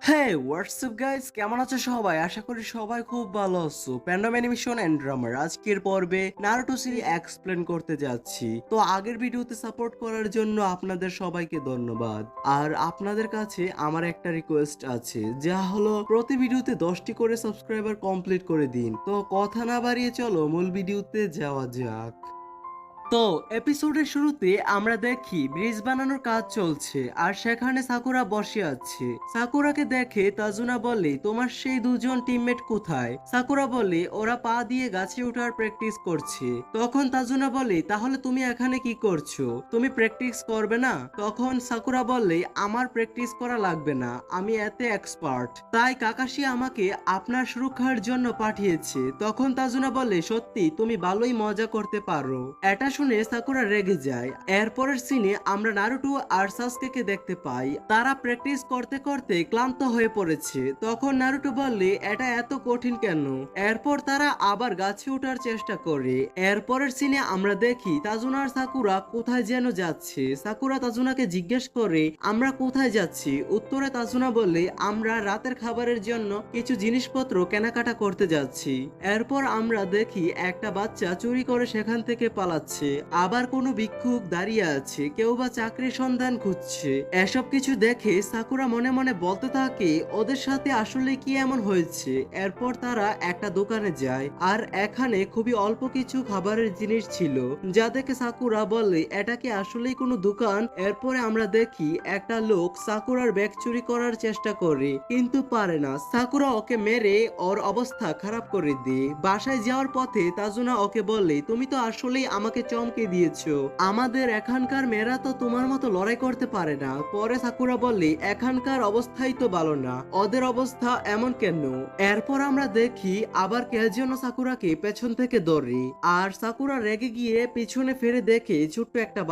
হ্যাঁ WhatsApp guys, কেমন আছো সবাই? আশা করি সবাই খুব ভালো আছো। প্যান্ডাম অ্যানিমেশন এন্ড ড্রামার আজকের পর্বে নারুটো সিরিজ এক্সপ্লেন করতে যাচ্ছি। তো আগের ভিডিওতে সাপোর্ট করার জন্য আপনাদের সবাইকে ধন্যবাদ। আর আপনাদের কাছে আমার একটা রিকোয়েস্ট আছে, যা হলো প্রতি ভিডিওতে 10টি করে সাবস্ক্রাইবার কমপ্লিট করে দিন। তো কথা না বাড়িয়ে চলো মূল ভিডিওতে যাওয়া যাক। তো এপিসোডের শুরুতে আমরা দেখি ব্রিজ বানানোর কাজ চলছে আর সেখানে সাকুরা বসে আছে। সাকুরাকে দেখে তাজুনা বলে, তোমার সেই দুজন টিমমেট কোথায়? সাকুরা বলে, ওরা পা দিয়ে গাছে ওঠার প্র্যাকটিস করছে। তখন তাজুনা বলে, তাহলে তুমি এখানে কি করছো? তুমি প্র্যাকটিস করবে না? তখন সাকুরা বলে, আমার প্র্যাকটিস করা লাগবে না, আমি এতে এক্সপার্ট। তাই কাকাশি আমাকে আপনার সুরক্ষার জন্য পাঠিয়েছে। তখন তাজুনা বলে, সত্যি তুমি ভালোই মজা করতে পারো। এটা শুনে সাকুরা রেগে যায়। এরপরের সিনে আমরা নারুটো আর সাসুকেকে দেখতে পাই। তারা প্র্যাকটিস করতে করতে ক্লান্ত হয়ে পড়েছে। তখন নারুটো বললে, এটা এত কঠিন কেন? এরপর তারা আবার গাছে ওঠার চেষ্টা করে। এরপরের সিনে আমরা দেখি তাজুনা আর সাকুরা কোথায় যেন যাচ্ছে। সাকুরা তাজুনাকে জিজ্ঞেস করে, আমরা কোথায় যাচ্ছি? উত্তরে তাজুনা বলে, আমরা রাতের খাবারের জন্য কিছু জিনিসপত্র কেনাকাটা করতে যাচ্ছি। এরপর আমরা দেখি একটা বাচ্চা চুরি করে সেখান থেকে পালাচ্ছে। আবার কোনো ভিক্ষুক দাঁড়িয়ে আছে, কেউ বা চাকরির সন্ধান খুঁজছে। এসব কিছু দেখে সাকুরা মনে মনে বলতে থাকে, ওদের সাথে আসলে কি এমন হয়েছে। এরপর তারা একটা দোকানে যায় আর এখানে খুবই অল্প কিছু খাবারের জিনিস ছিল, যা দেখে সাকুরা বলে, এটা কি আসলেই কোনো দোকান? এরপরে আমরা দেখি একটা লোক সাকুরার ব্যাগ চুরি করার চেষ্টা করে, কিন্তু পারে না। সাকুরা ওকে মেরে ওর অবস্থা খারাপ করে দেয়। বাসায় যাওয়ার পথে তাজুনা ওকে বলে, তুমি তো আসলেই আমাকে চমকে দিয়েছো, আমাদের এখানকার মেয়েরা তো তোমার মতো লড়াই করতে পারে না। পরে সাকুরা বলে, এখানকার অবস্থাই তো ভালো না, ওদের অবস্থা এমন কেন? এরপর আমরা দেখি আবার কে যেন সাকুরাকে পেছন থেকে ধরে, আর সাকুরা রেগে গিয়ে পিছনে ফিরে দেখে ছোট্ট একটা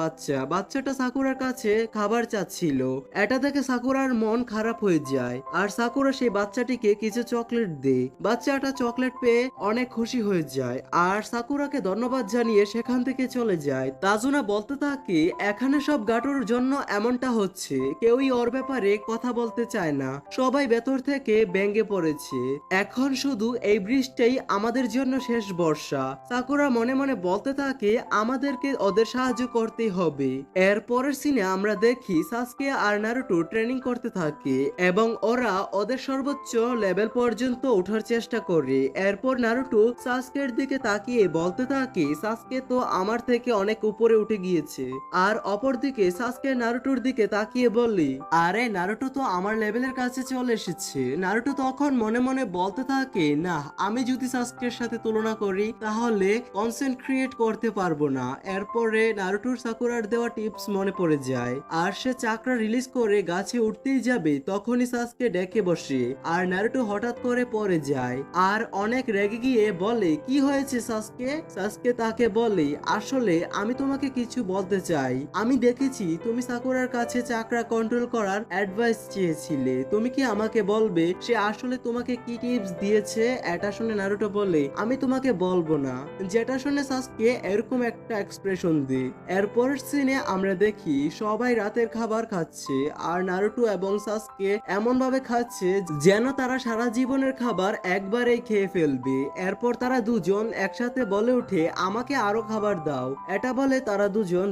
বাচ্চাটা সাকুরার কাছে খাবার চাচ্ছিল। এটা দেখে সাকুরার মন খারাপ হয়ে যায় আর সাকুরা সেই বাচ্চাটিকে কিছু চকলেট দেয়। বাচ্চাটা চকলেট পেয়ে অনেক খুশি হয়ে যায় আর সাকুরাকে ধন্যবাদ জানিয়ে সেখান থেকে চলে যায়। তাজুনা বলতে থাকে, এখানে সব গাটোর জন্য এমনটা হচ্ছে, কেউই ওর ব্যাপারে কথা বলতে চায় না, সবাই ভেতর থেকে ব্যঙ্গে পড়েছে। এখন শুধু এই বৃষ্টিই আমাদের জন্য শেষ বর্ষা। সাকুরা মনে মনে বলতে থাকে, আমাদেরকে ওদের সাহায্য করতেই হবে। এর পরের সিনে আমরা দেখি সাসকে আর নারুটো ট্রেনিং করতে থাকে এবং ওরা ওদের সর্বোচ্চ লেভেল পর্যন্ত ওঠার চেষ্টা করে। এরপর নারুটো সাসকের দিকে তাকিয়ে বলতে থাকে, সাসকে তো আমার থেকে অনেক উপরে উঠে গিয়েছে। আর অপরদিকে সাসকে নারুটোর দিকে তাকিয়ে বললি, আরে নারুটো তো আমার লেভেলের কাছে চলে এসেছে। নারুটো তখন মনে মনে বলতে থাকে, না, আমি যদি সাসকের সাথে তুলনা করি তাহলে কনসেন্ট্রেট করতে পারবো না। এরপরে নারুটোর সাকুরার দেওয়া টিপস মনে পড়ে যায় আর সে চাকরা রিলিজ করে গাছে উঠতেই যাবে, তখনই সাসকে ডেকে বসে আর নারুটো হঠাৎ করে পড়ে যায় আর অনেক রেগে গিয়ে বলে, কি হয়েছে সাসকে? সাসকে তাকে বলে, আসলে আমি তোমাকে কিছু বলতে চাই। আমি দেখেছি তুমি সাকুরার কাছে চাকরা কন্ট্রোল করার অ্যাডভাইস চেয়েছিলে, তুমি কি আমাকে বলবে সে আসলে তোমাকে কি টিপস দিয়েছে? এটা শুনে নারুটো বলে, আমি তোমাকে বলবো না। যেটা শুনে সাসকে এরকম একটা এক্সপ্রেশন দেয়। এরপরের সিনে আমরা দেখি সবাই রাতের খাবার খাচ্ছে আর নারুটো এবং সাসকে এমন ভাবে খাচ্ছে যেন তারা সারা জীবনের খাবার একবারেই খেয়ে ফেলবে। এরপর তারা দুজন একসাথে বলে ওঠে, আমাকে আরো খাবার দাও। এটা বলে তারা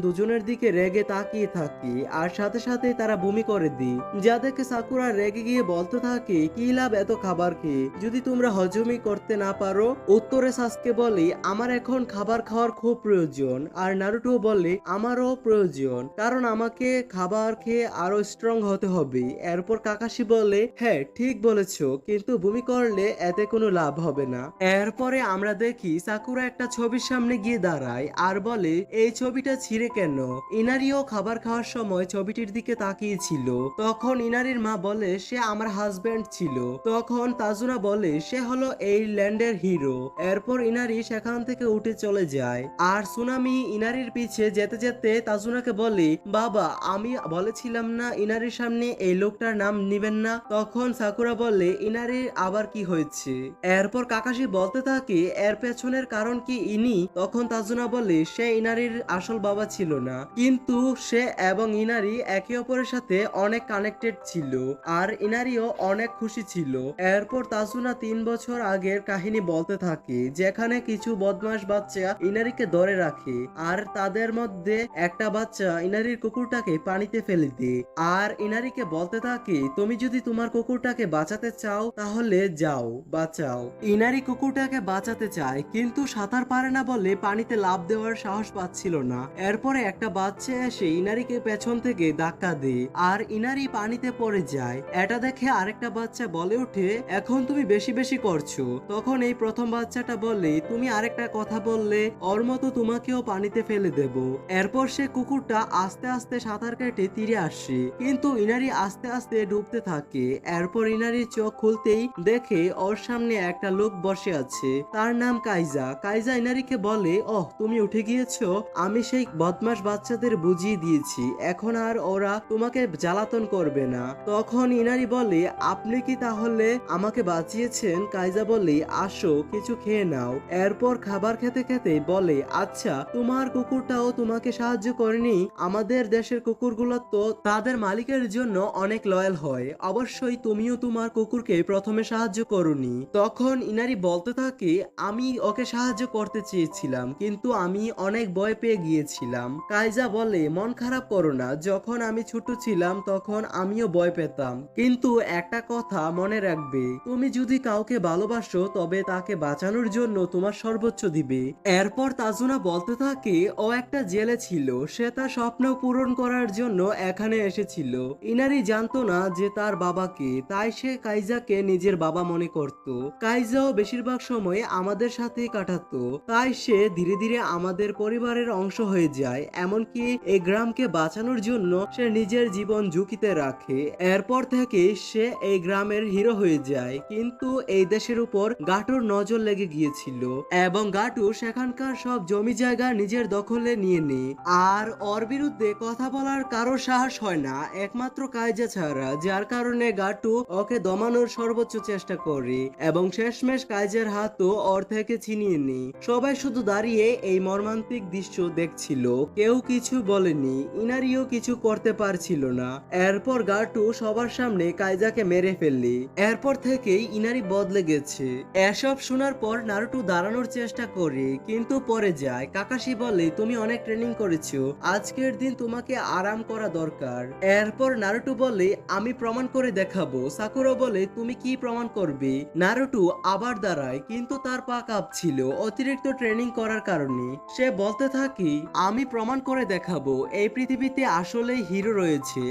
দুজনের দিকে রেগে তাকিয়ে থাকে আর সাথে সাথে তারা বমি করে দেয়, যা দেখে সাকুরা রেগে গিয়ে বলতে থাকে, কি লাভ এত খাবার খেয়ে যদি তোমরা হজমই করতে না পারো? উত্তরে সাসকে বলে, আমার এখন খাবার খাওয়ার খুব প্রয়োজন। আর নারুটো বলে, আমারও প্রয়োজন, কারণ আমাকে খাবার খেয়ে আরো স্ট্রং হতে হবে। এরপর কাকাশি বলে, হ্যাঁ ঠিক বলেছো, কিন্তু বমি করলে এতে কোনো লাভ হবে না। এরপরে আমরা দেখি সাকুরা একটা ছবির সামনে গিয়ে দাঁড়ায় আর বলে, এই ছবিটা ছিঁড়ে কেন? ইনারিও খাবার খাওয়ার সময় ছবিটির দিকে তাকিয়েছিল। তখন ইনারির মা বলে, সে আমার হাজবেন্ড ছিল। তখন তাজুনা বলে, সে হলো এই ল্যান্ডের হিরো। এরপর ইনারি সেখান থেকে উঠে চলে যায় আর সুনামি ইনারির পিছে যেতে যেতে তাজুনাকে বলে, বাবা আমি বলেছিলাম না ইনারির সামনে এই লোকটার নাম নিবেন না? তখন সাকুরা বলে, ইনারির আবার কি হয়েছে? এরপর কাকাশি বলতে থাকে, এর পেছনের কারণ কি ইনি? তখন তাজুনা বলে, সে ইনারির আসল বাবা ছিল না, কিন্তু সে এবং ইনারি একে অপরের সাথে অনেক কানেক্টেড ছিল আর ইনারিও অনেক খুশি ছিল। এরপর তাসুনা 3 বছর আগের কাহিনী বলতে থাকে, যেখানে কিছু বদমাশ বাচ্চা ইনারিকে ধরে রাখে আর তাদের মধ্যে একটা বাচ্চা ইনারির কুকুরটাকে পানিতে ফেলে দেয় আর ইনারিকে বলতে থাকে, তুমি যদি তোমার কুকুরটাকে বাঁচাতে চাও তাহলে যাও বাঁচাও। ইনারি কুকুরটাকে বাঁচাতে চায় কিন্তু সাঁতার পারে না বলে পানিতে লাফ দেওয়ার সাহস পাচ্ছিল না। এরপরে একটা বাচ্চা এসে ইনারিকে পেছন থেকে ধাক্কা দেয় আর ইনারি পানিতে পড়ে যায়। এটা দেখে আরেকটা বাচ্চা বলে ওঠে, এখন তুমি বেশি বেশি করছো। তখন এই প্রথম বাচ্চাটা বলে, তুমি আরেকটা কথা বললে ওর মতো তোমাকেও পানিতে ফেলে দেব। এরপর সে কুকুরটা আস্তে আস্তে সাঁতার কেটে তীরে আসে, কিন্তু ইনারি আস্তে আস্তে ডুবতে থাকে। এরপর ইনারির চোখ খুলতেই দেখে ওর সামনে একটা লোক বসে আছে, তার নাম কাইজা। কাইজা ইনারিকে বলে, ওহ তুমি উঠে গিয়েছো, আমি সেই বদমাশ বাচ্চাদের বুঝিয়ে দিয়েছি, এখন আর ওরা তোমাকে জ্বালাতন করবে না। তখন ইনারি বলে, আপনি কি তাহলে আমাকে বাঁচিয়েছেন? কাইজা বলে, আসো কিছু খেয়ে নাও। এরপর খাবার খেতে খেতে বলে, আচ্ছা তোমার কুকুরটাও তোমাকে সাহায্য করেনি? আমাদের দেশের কুকুরগুলো তো তাদের মালিকের জন্য অনেক লয়াল হয়, অবশ্যই তুমিও তোমার কুকুরকে প্রথমে সাহায্য করোনি। তখন ইনারি বলতে থাকে, আমি ওকে সাহায্য করতে চেয়েছিলাম কিন্তু আমি অনেক ভয় পেয়ে গিয়েছিলাম। কাইজা বলে, মন খারাপ করো না, যখন আমি ছোট ছিলাম তখন আমিও ভয় পেতাম, কিন্তু একটা কথা মনে রাখবে, তুমি যদি কাউকে ভালোবাসো তবে তাকে বাঁচানোর জন্য তোমার সর্বোচ্চ দিবে। এরপর তাজুনা বলতে থাকে, ও একটা জেলে ছিল, সে তার স্বপ্ন পূরণ করার জন্য এখানে এসেছিল। ইনারি জানতো না যে তার বাবাকে, তাই সে কাইজাকে নিজের বাবা মনে করত। কাইজাও বেশিরভাগ সময় আমাদের সাথেই কাটাতো, তাই সে ধীরে ধীরে আমাদের পরিবারের অংশ হয়ে যায়। এমনকি এই গ্রামকে বাঁচানোর জন্য সে নিজের জীবন ঝুঁকিতে রাখে। এরপর থেকে সে এই গ্রামের হিরো হয়ে যায়, কিন্তু এই দেশের উপর গাটুর নজর লেগে গিয়েছিল এবং গাটু সেখানকার সব জমি জায়গা নিজের দখলে নিয়ে নেয়। আর ওর বিরুদ্ধে কথা বলার কারো সাহস হয় না, একমাত্র কাইজা ছাড়া, যার কারণে গাটু ওকে দমানোর সর্বোচ্চ চেষ্টা করে এবং শেষমেশ কাইজার হাতও ওর থেকে ছিনিয়ে নেয়। সবাই শুধু দাঁড়িয়ে এই মর্মান্তিক দৃশ্য দেখছিল, কেউ কিছু বলেনি, ইনারিও কিছু করতে পারছিল না। এরপর গাটু সবার সামনে কাইজাকে মেরে ফেললি। এরপর থেকেই ইনারি বদলে গেছে। এসব শোনার পর নারুটো দাঁড়ানোর চেষ্টা করে কিন্তু পরে যায়। কাকাশি বলে, তুমি অনেক ট্রেনিং করেছো, আজকের দিন তোমাকে আরাম করা দরকার। এরপর নারুটো বলে, আমি প্রমাণ করে দেখাবো। সাকুরা বলে, তুমি কি প্রমাণ করবে? নারুটো আবার দাঁড়ায় কিন্তু তার পা কাঁপছিল অতিরিক্ত ট্রেনিং করার কারণে। সে বলতে থাকে, আমি প্রমাণ করে দেখাবো এই পৃথিবীতে আসলেই হিরো রয়েছে।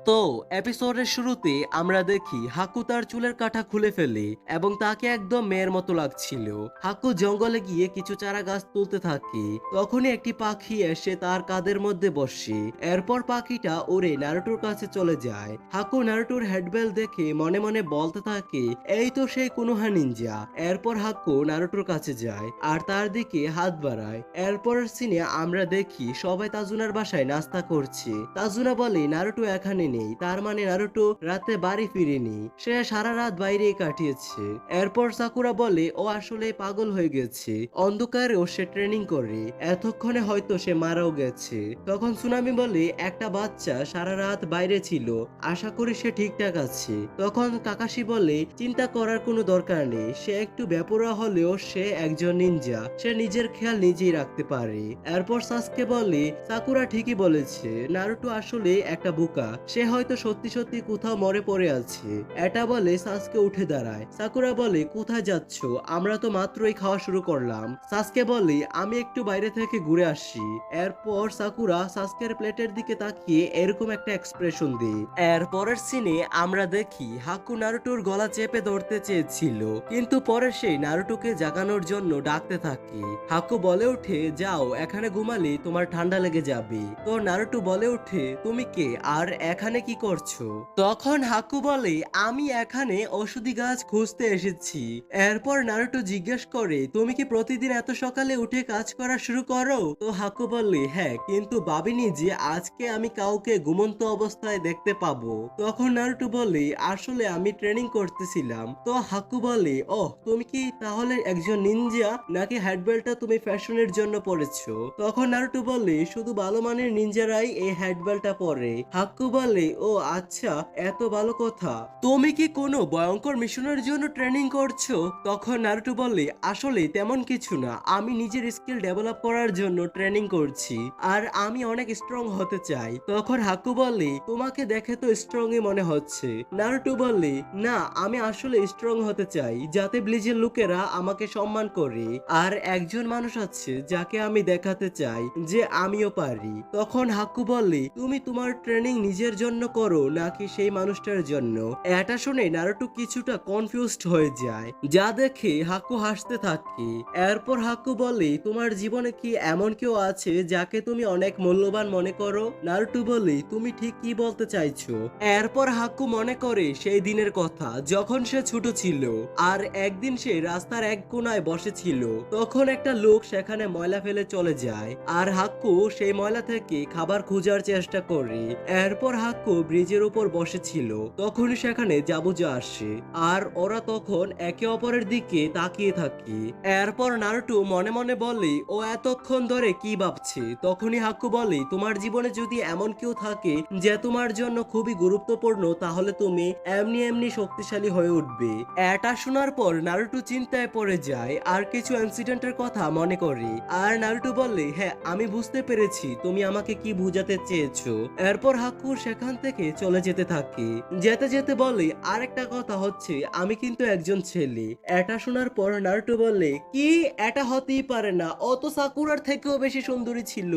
তো এপিসোডের শুরুতে আমরা দেখি হাকু তার চুলের কাঁটা খুলে ফেলে এবং তাকে একদম মেয়ের মতো লাগছিল। হাকু জঙ্গলে গিয়ে কিছু চারা গাছ তুলতে থাকে, তখনই একটি পাখি এসে তার কাঁধের মধ্যে বসে। এরপর পাখিটা উড়ে নারুটোর কাছে চলে যায়। হাকু নারুটোর হেডবেল দেখে মনে মনে বলতে থাকে, এই তো সেই কোনোহা নিনজা। এরপর হাকু নারুটোর কাছে যায় আর তার দিকে হাত বাড়ায়। এরপরের সিনে আমরা দেখি সবাই তাজুনার বাসায় নাস্তা করছে। তাজুনা বলে, নারুটো এখানে নেই, তার মানে নারুটো রাতে বাড়ি ফিরেনি, সে সারা রাত বাইরেই কাটিয়েছে। এরপর সাকুরা বলে, ও আসলে পাগল হয়ে গেছে, অন্ধকারেও সে ট্রেনিং করে, এতক্ষণে হয়তো সে মারাও গেছে। তখন সুনামি বলে, একটা বাচ্চা সারা রাত বাইরে ছিল, আশা করি সে ঠিকঠাক আছে। তখন কাকাশি বলে, চিন্তা করার কোনো দরকার নেই, সে একটু বেপরোয়া হলেও সে একজন নিনজা, সে নিজের খেয়াল নিজেই রাখতে পারে। এরপর সাসকে বলে, সাকুরা ঠিকই বলেছে, নারুটো আসলে একটা বোকা, সে হয়তো সত্যি সত্যি কোথাও মরে পড়ে আছে। এটা বলে সাসকে উঠে দাঁড়ায়। সাকুরা বলে, কোথায় যাচ্ছ? আমরা তো মাত্রই খাওয়া শুরু করলাম। সাসকে বলে, আমি একটু বাইরে থেকে ঘুরে আসি। এরপর সাকুরা সাসকের প্লেটের দিকে তাকিয়ে এরকম একটা এক্সপ্রেশন দেয়। এর পরের সিনে আমরা দেখি হাকু নারুটোর গলা চেপে ধরতে চেয়েছিল, কিন্তু পরে সেই নারুটোকে জাগানোর জন্য ডাকতে থাকে। হাকু বলে ওঠে, যাও, এখানে ঘুমালে তোমার ঠান্ডা লেগে যাবে। তো নারুটো বলে ওঠে, তুমি কে আর এখানে এখানে কি করছো? তখন হাকু বলে আমি এখানে ওষুধি গাছ খুঁজতে এসেছি। এরপর নারুটো জিজ্ঞেস করে তুমি কি প্রতিদিন এত সকালে উঠে কাজ করা শুরু করো? তো হাকু বলে হ্যাঁ, কিন্তু ভাবিনি যে আজকে আমি কাউকে ঘুমন্ত অবস্থায় দেখতে পাবো। তখন নারুটো বলে আসলে আমি ট্রেনিং করতেছিলাম। তো হাকু বলে ওহ, তুমি কি তাহলে একজন নিনজা, নাকি হ্যাডবেলটা তুমি ফ্যাশনের জন্য পরেছো? তখন নারুটো বলে শুধু ভালো মানের নিনজারাই এই হ্যাডবেলটা পরে। হাকু বলে ও আচ্ছা, এত ভালো কথা। তুমি কি কোনো ভয়ঙ্কর মিশনের জন্য ট্রেনিং করছো? তখন নারুটো বলে আসলে তেমন কিছু না, আমি নিজের স্কিল ডেভেলপ করার জন্য ট্রেনিং করছি, আর আমি অনেক স্ট্রং হতে চাই। তখন হাকু বলে তোমাকে দেখে তো স্ট্রংই মনে হচ্ছে। নারুটো বলে না, আমি আসলে স্ট্রং হতে চাই যাতে ব্লিজের লোকেরা আমাকে সম্মান করে, আর একজন মানুষ আছে যাকে আমি দেখাতে চাই যে আমিও পারি। তখন হাকু বলে তুমি তোমার ট্রেনিং নিজের জন্য করো নাকি সেই মানুষটার জন্য? এটা শুনে নারুটো কিছুটা কনফিউজড হয়ে যায়, যা দেখে হাকু হাসতে থাকে। এরপর হাকু বলে তোমার জীবনে কি এমন কেউ আছে যাকে তুমি অনেক মূল্যবান মনে করো? নারুটো বলে তুমি ঠিক কি বলতে চাইছো? এরপর হাকু মনে করে সেই দিনের কথা যখন সে ছোট ছিল, আর একদিন সে রাস্তার এক কোনায় বসেছিল। তখন একটা লোক সেখানে ময়লা ফেলে চলে যায়, আর হাক্কু সেই ময়লা থেকে খাবার খোঁজার চেষ্টা করে। এরপর হাক্কু ব্রিজের উপর বসেছিল, তখন সেখানে জাবুজা আসে, আর ওরা তখন একে অপরের দিকে তাকিয়ে থাকে। এরপর নারুটো মনে মনে বলে ও এতক্ষণ ধরে কি ভাবছে। তখনই হাক্কু বলে তোমার জীবনে যদি এমন কেউ থাকে যে তোমার জন্য খুবই গুরুত্বপূর্ণ, তাহলে তুমি এমনি এমনি শক্তিশালী হয়ে উঠবে। এটা শোনার পর নারুটো চিন্তায় পড়ে যায়, আর কিছু ইনসিডেন্টের কথা মনে করে। আর নারুটো বলে হ্যাঁ, আমি বুঝতে পেরেছি তুমি আমাকে কি বুঝাতে চেয়েছো। এরপর হাক্কু সেখান থেকে চলে যেতে থাকে। যেতে যেতে বলে আরেকটা কথা হচ্ছে আমি কিন্তু একজন ছেলে। এটা শোনার পর নারুটো বলে কি, এটা হতেই পারে না, ও তো সাকুরার থেকেও বেশি সুন্দরী ছিল।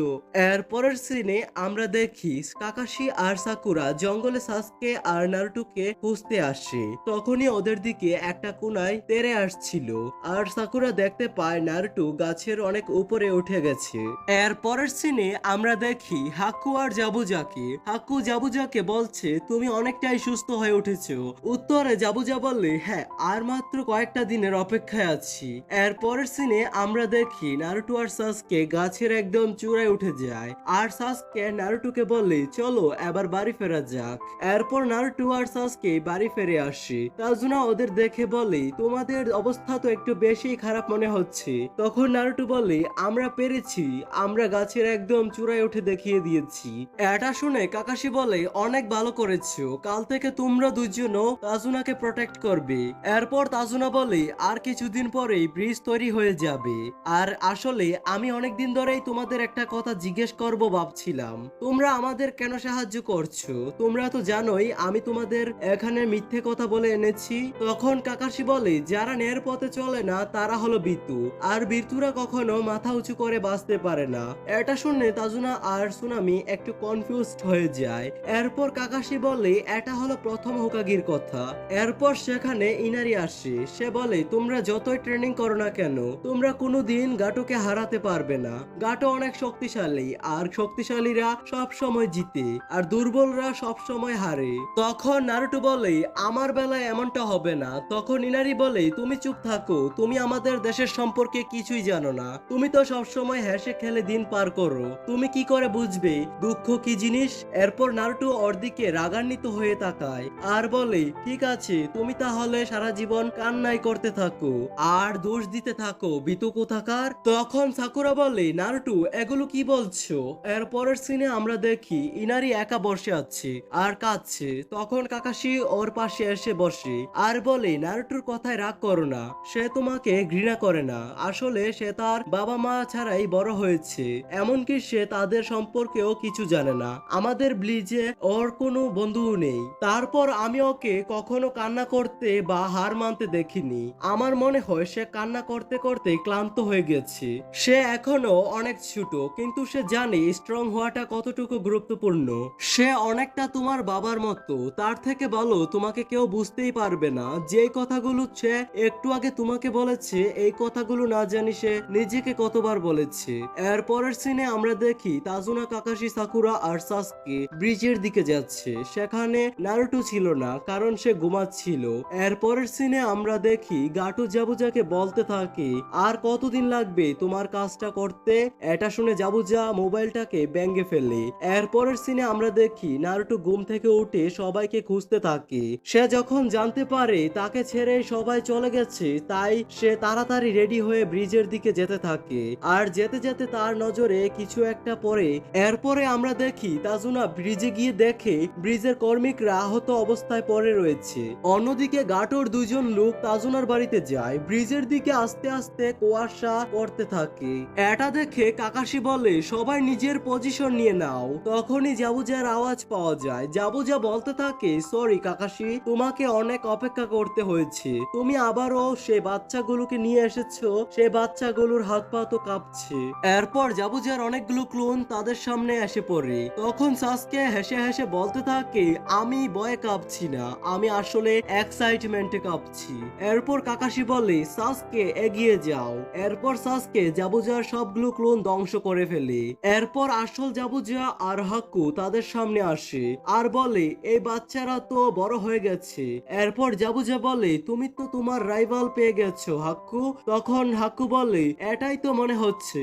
এরপরের সিনে আমরা দেখি কাকাশি আর সাকুরা জঙ্গলে সাসকে আর নারুটোকে খুঁজতে আসে। তখনই ওদের দিকে একটা কোনায় তেড়ে আসছিল, আর সাকুরা দেখতে পায় নারুটো গাছের অনেক উপরে উঠে গেছে। এর পরের সিনে আমরা দেখি হাক্কু আর জাবুজাকে। হাক্কু জাবুজাকে বলছে তুমি অনেকটাই সুস্থ হয়ে উঠেছো। উত্তরে জাবুজা বললে হ্যাঁ, আর মাত্র কয়েকটা দিনের অপেক্ষায় আছি। এর পরের সিনে আমরা দেখি নারুটো আর সাসকে গাছের একদম চূড়ায় উঠে যায়, আর সাসকে নারুটোকে বলে চলো এবার বাড়ি ফেরা যাক। এরপর নারুটো আর সাসকে বাড়ি ফিরে আসে। তাজুনা ওদের দেখে বলে তোমাদের অবস্থা তো একটু বেশি খারাপ মনে হচ্ছে। তখন নারুটো বলে আমরা পেরেছি, আমরা গাছের একদম চূড়ায় উঠে দেখিয়ে দিয়েছি। এটা শুনে কাকাশি বলে অনেক ভালো করেছো, কাল থেকে তোমরা দুজনও তাজুনাকে প্রটেক্ট করবে। এরপর তাজুনা বলে আর কিছুদিন পরেই ব্রিজ তৈরি হয়ে যাবে। আর আসলে আমি অনেকদিন ধরেই তোমাদের একটা কথা জিজ্ঞেস করব ভাবছিলাম, তোমরা আমাদের কেন সাহায্য করছো? তোমরা তো জানোই আমি তোমাদের এখানে মিথ্যে কথা বলে এনেছি। তখন কাকাশি বলে যারা ন্যায়ের পথে চলে না তারা হলো বিতু, আর বিতুরা কখনো মাথা উঁচু করে বাঁচতে পারে না। এটা শুনে তাজুনা আর সুনামি একটু কনফিউজড হয়ে যায়। এরপর কাকাশি বলে এটা হলো প্রথম হোকাগির কথা। এরপর সেখানে ইনারি আসে, সে বলে তোমরা যতই ট্রেনিং করো না কেন তোমরা কোনোদিন গাটোকে হারাতে পারবে না। গাটো অনেক শক্তিশালী, আর শক্তিশালীরা সব সময় জিতে আর দুর্বলরা সব সময় হারে। তখন নারুটো বলে আমার বেলায় এমনটা হবে না। তখন ইনারি বলে তুমি চুপ থাকো, তুমি আমাদের দেশের সম্পর্কে কিছুই জানো না, তুমি তো সব সময় হেসে খেলে দিন পার করো, তুমি কি করে বুঝবে দুঃখ কি জিনিস? এরপর নারুটো ওর দিকে রাগান্বিত হয়ে তাকায় আর বলে ঠিক আছে, তুমি তাহলে সারা জীবন কান্নাই করতে থাকো আর দোষ দিতে থাকো বিতু কোথাকার। তখন সাকুরা বলে নারুটো এগুলো কি বলছো? এর পরের সিনে আমরা দেখি ইনারি একা বসে আছে আর কাঁদছে। তখন কাকাশি ওর পাশে এসে বসে আর বলে নারুটোর কথায় রাগ করো না, সে তোমাকে ঘৃণা করে না, আসলে সে তার বাবা মা ছাড়াই বড় হয়েছে, এমনকি সে তাদের সম্পর্কেও কিছু জানে না, আমাদের ব্লিজে ওর কোনো বন্ধুও নেই। তারপর আমি ওকে কখনো কান্না করতে বা হার মানতে দেখিনি, আমার মনে হয় সে কান্না করতে করতে ক্লান্ত হয়ে গেছে। সে এখনো অনেক ছোট, কিন্তু সে জানে স্ট্রং হওয়াটা কতটুকু গুরুত্বপূর্ণ। সে অনেকটা তোমার বাবার মতো, তার থেকে ভালো তোমাকে কেউ বুঝতেই পারবে না। যে কথাগুলো সে একটু আগে তোমাকে বলেছে, এই কথাগুলো না জানি সে নিজেকে কতবার বলেছে। এর পরের সিনে আমরা দেখি তাজুনা, কাকাশি, সাকুরা আর সাসকে ব্রিজের দিকে যাচ্ছে। সেখানে নারুটো ছিল না, কারণ সে ঘুমাচ্ছিল। এরপরের সিনে আমরা দেখি গাটো জাবুজাকে বলতে থাকে, আর কতদিন লাগবে তোমার কাজটা করতে? এটা শুনে জাবুজা মোবাইলটাকে ভেঙে ফেলে। এরপরের সিনে আমরা দেখি নারুটো ঘুম থেকে উঠে সবাইকে খুঁজতে থাকে। সে যখন জানতে পারে তাকে ছেড়ে সবাই চলে গেছে, তাই সে তাড়াতাড়ি রেডি হয়ে ব্রিজের দিকে যেতে থাকে। আর যেতে যেতে তার নজরে কিছু একটা পড়ে। এরপরে আমরা দেখি তাজুনা ব্রিজে গিয়ে দেখে ব্রিজের কর্মীরা আহত অবস্থায় পড়ে রয়েছে। অন্যদিকে গাটোর দুজন লোক তাজুনার বাড়িতে যায়। ব্রিজের দিকে আস্তে আস্তে কুয়াশা পড়তে থাকে। এটা দেখে কাকাশি বলে, সবাই নিজের পজিশন নিয়ে নাও। তখনই জাবুজার আওয়াজ পাওয়া যায়। জাবুজা বলতে থাকে, সরি কাকাশি, তোমাকে অনেক অপেক্ষা করতে হয়েছে। তুমি আবারও সে বাচ্চাগুলোকে নিয়ে এসেছো। সে বাচ্চাগুলোর হাত পা তো কাঁপছে। এরপর জাবুজার অনেকগুলো ক্লোন তাদের সামনে এসে পড়ে। তখন সাসকে হেসে হেসে বলতে থাকে, আমি ভয়ে কাঁপছি না, আমি আসলে এক্সাইটমেন্টে কাঁপছি। এরপর কাকাশি বলে, সাসকে এগিয়ে যাও। এরপর সাসকে জাবুজার সবগুলো ক্লোন ধ্বংস করে ফেলে। এরপর আসল জাবুজা আর হাক্কু তাদের সামনে আসে আর বলে, এই বাচ্চারা তো বড় হয়ে গেছে। এরপর জাবুজা বলে, তুমি তো তোমার রাইভাল পেয়ে গেছো হাক্কু। তখন হাক্কু বলে, এটাই তো মনে হচ্ছে।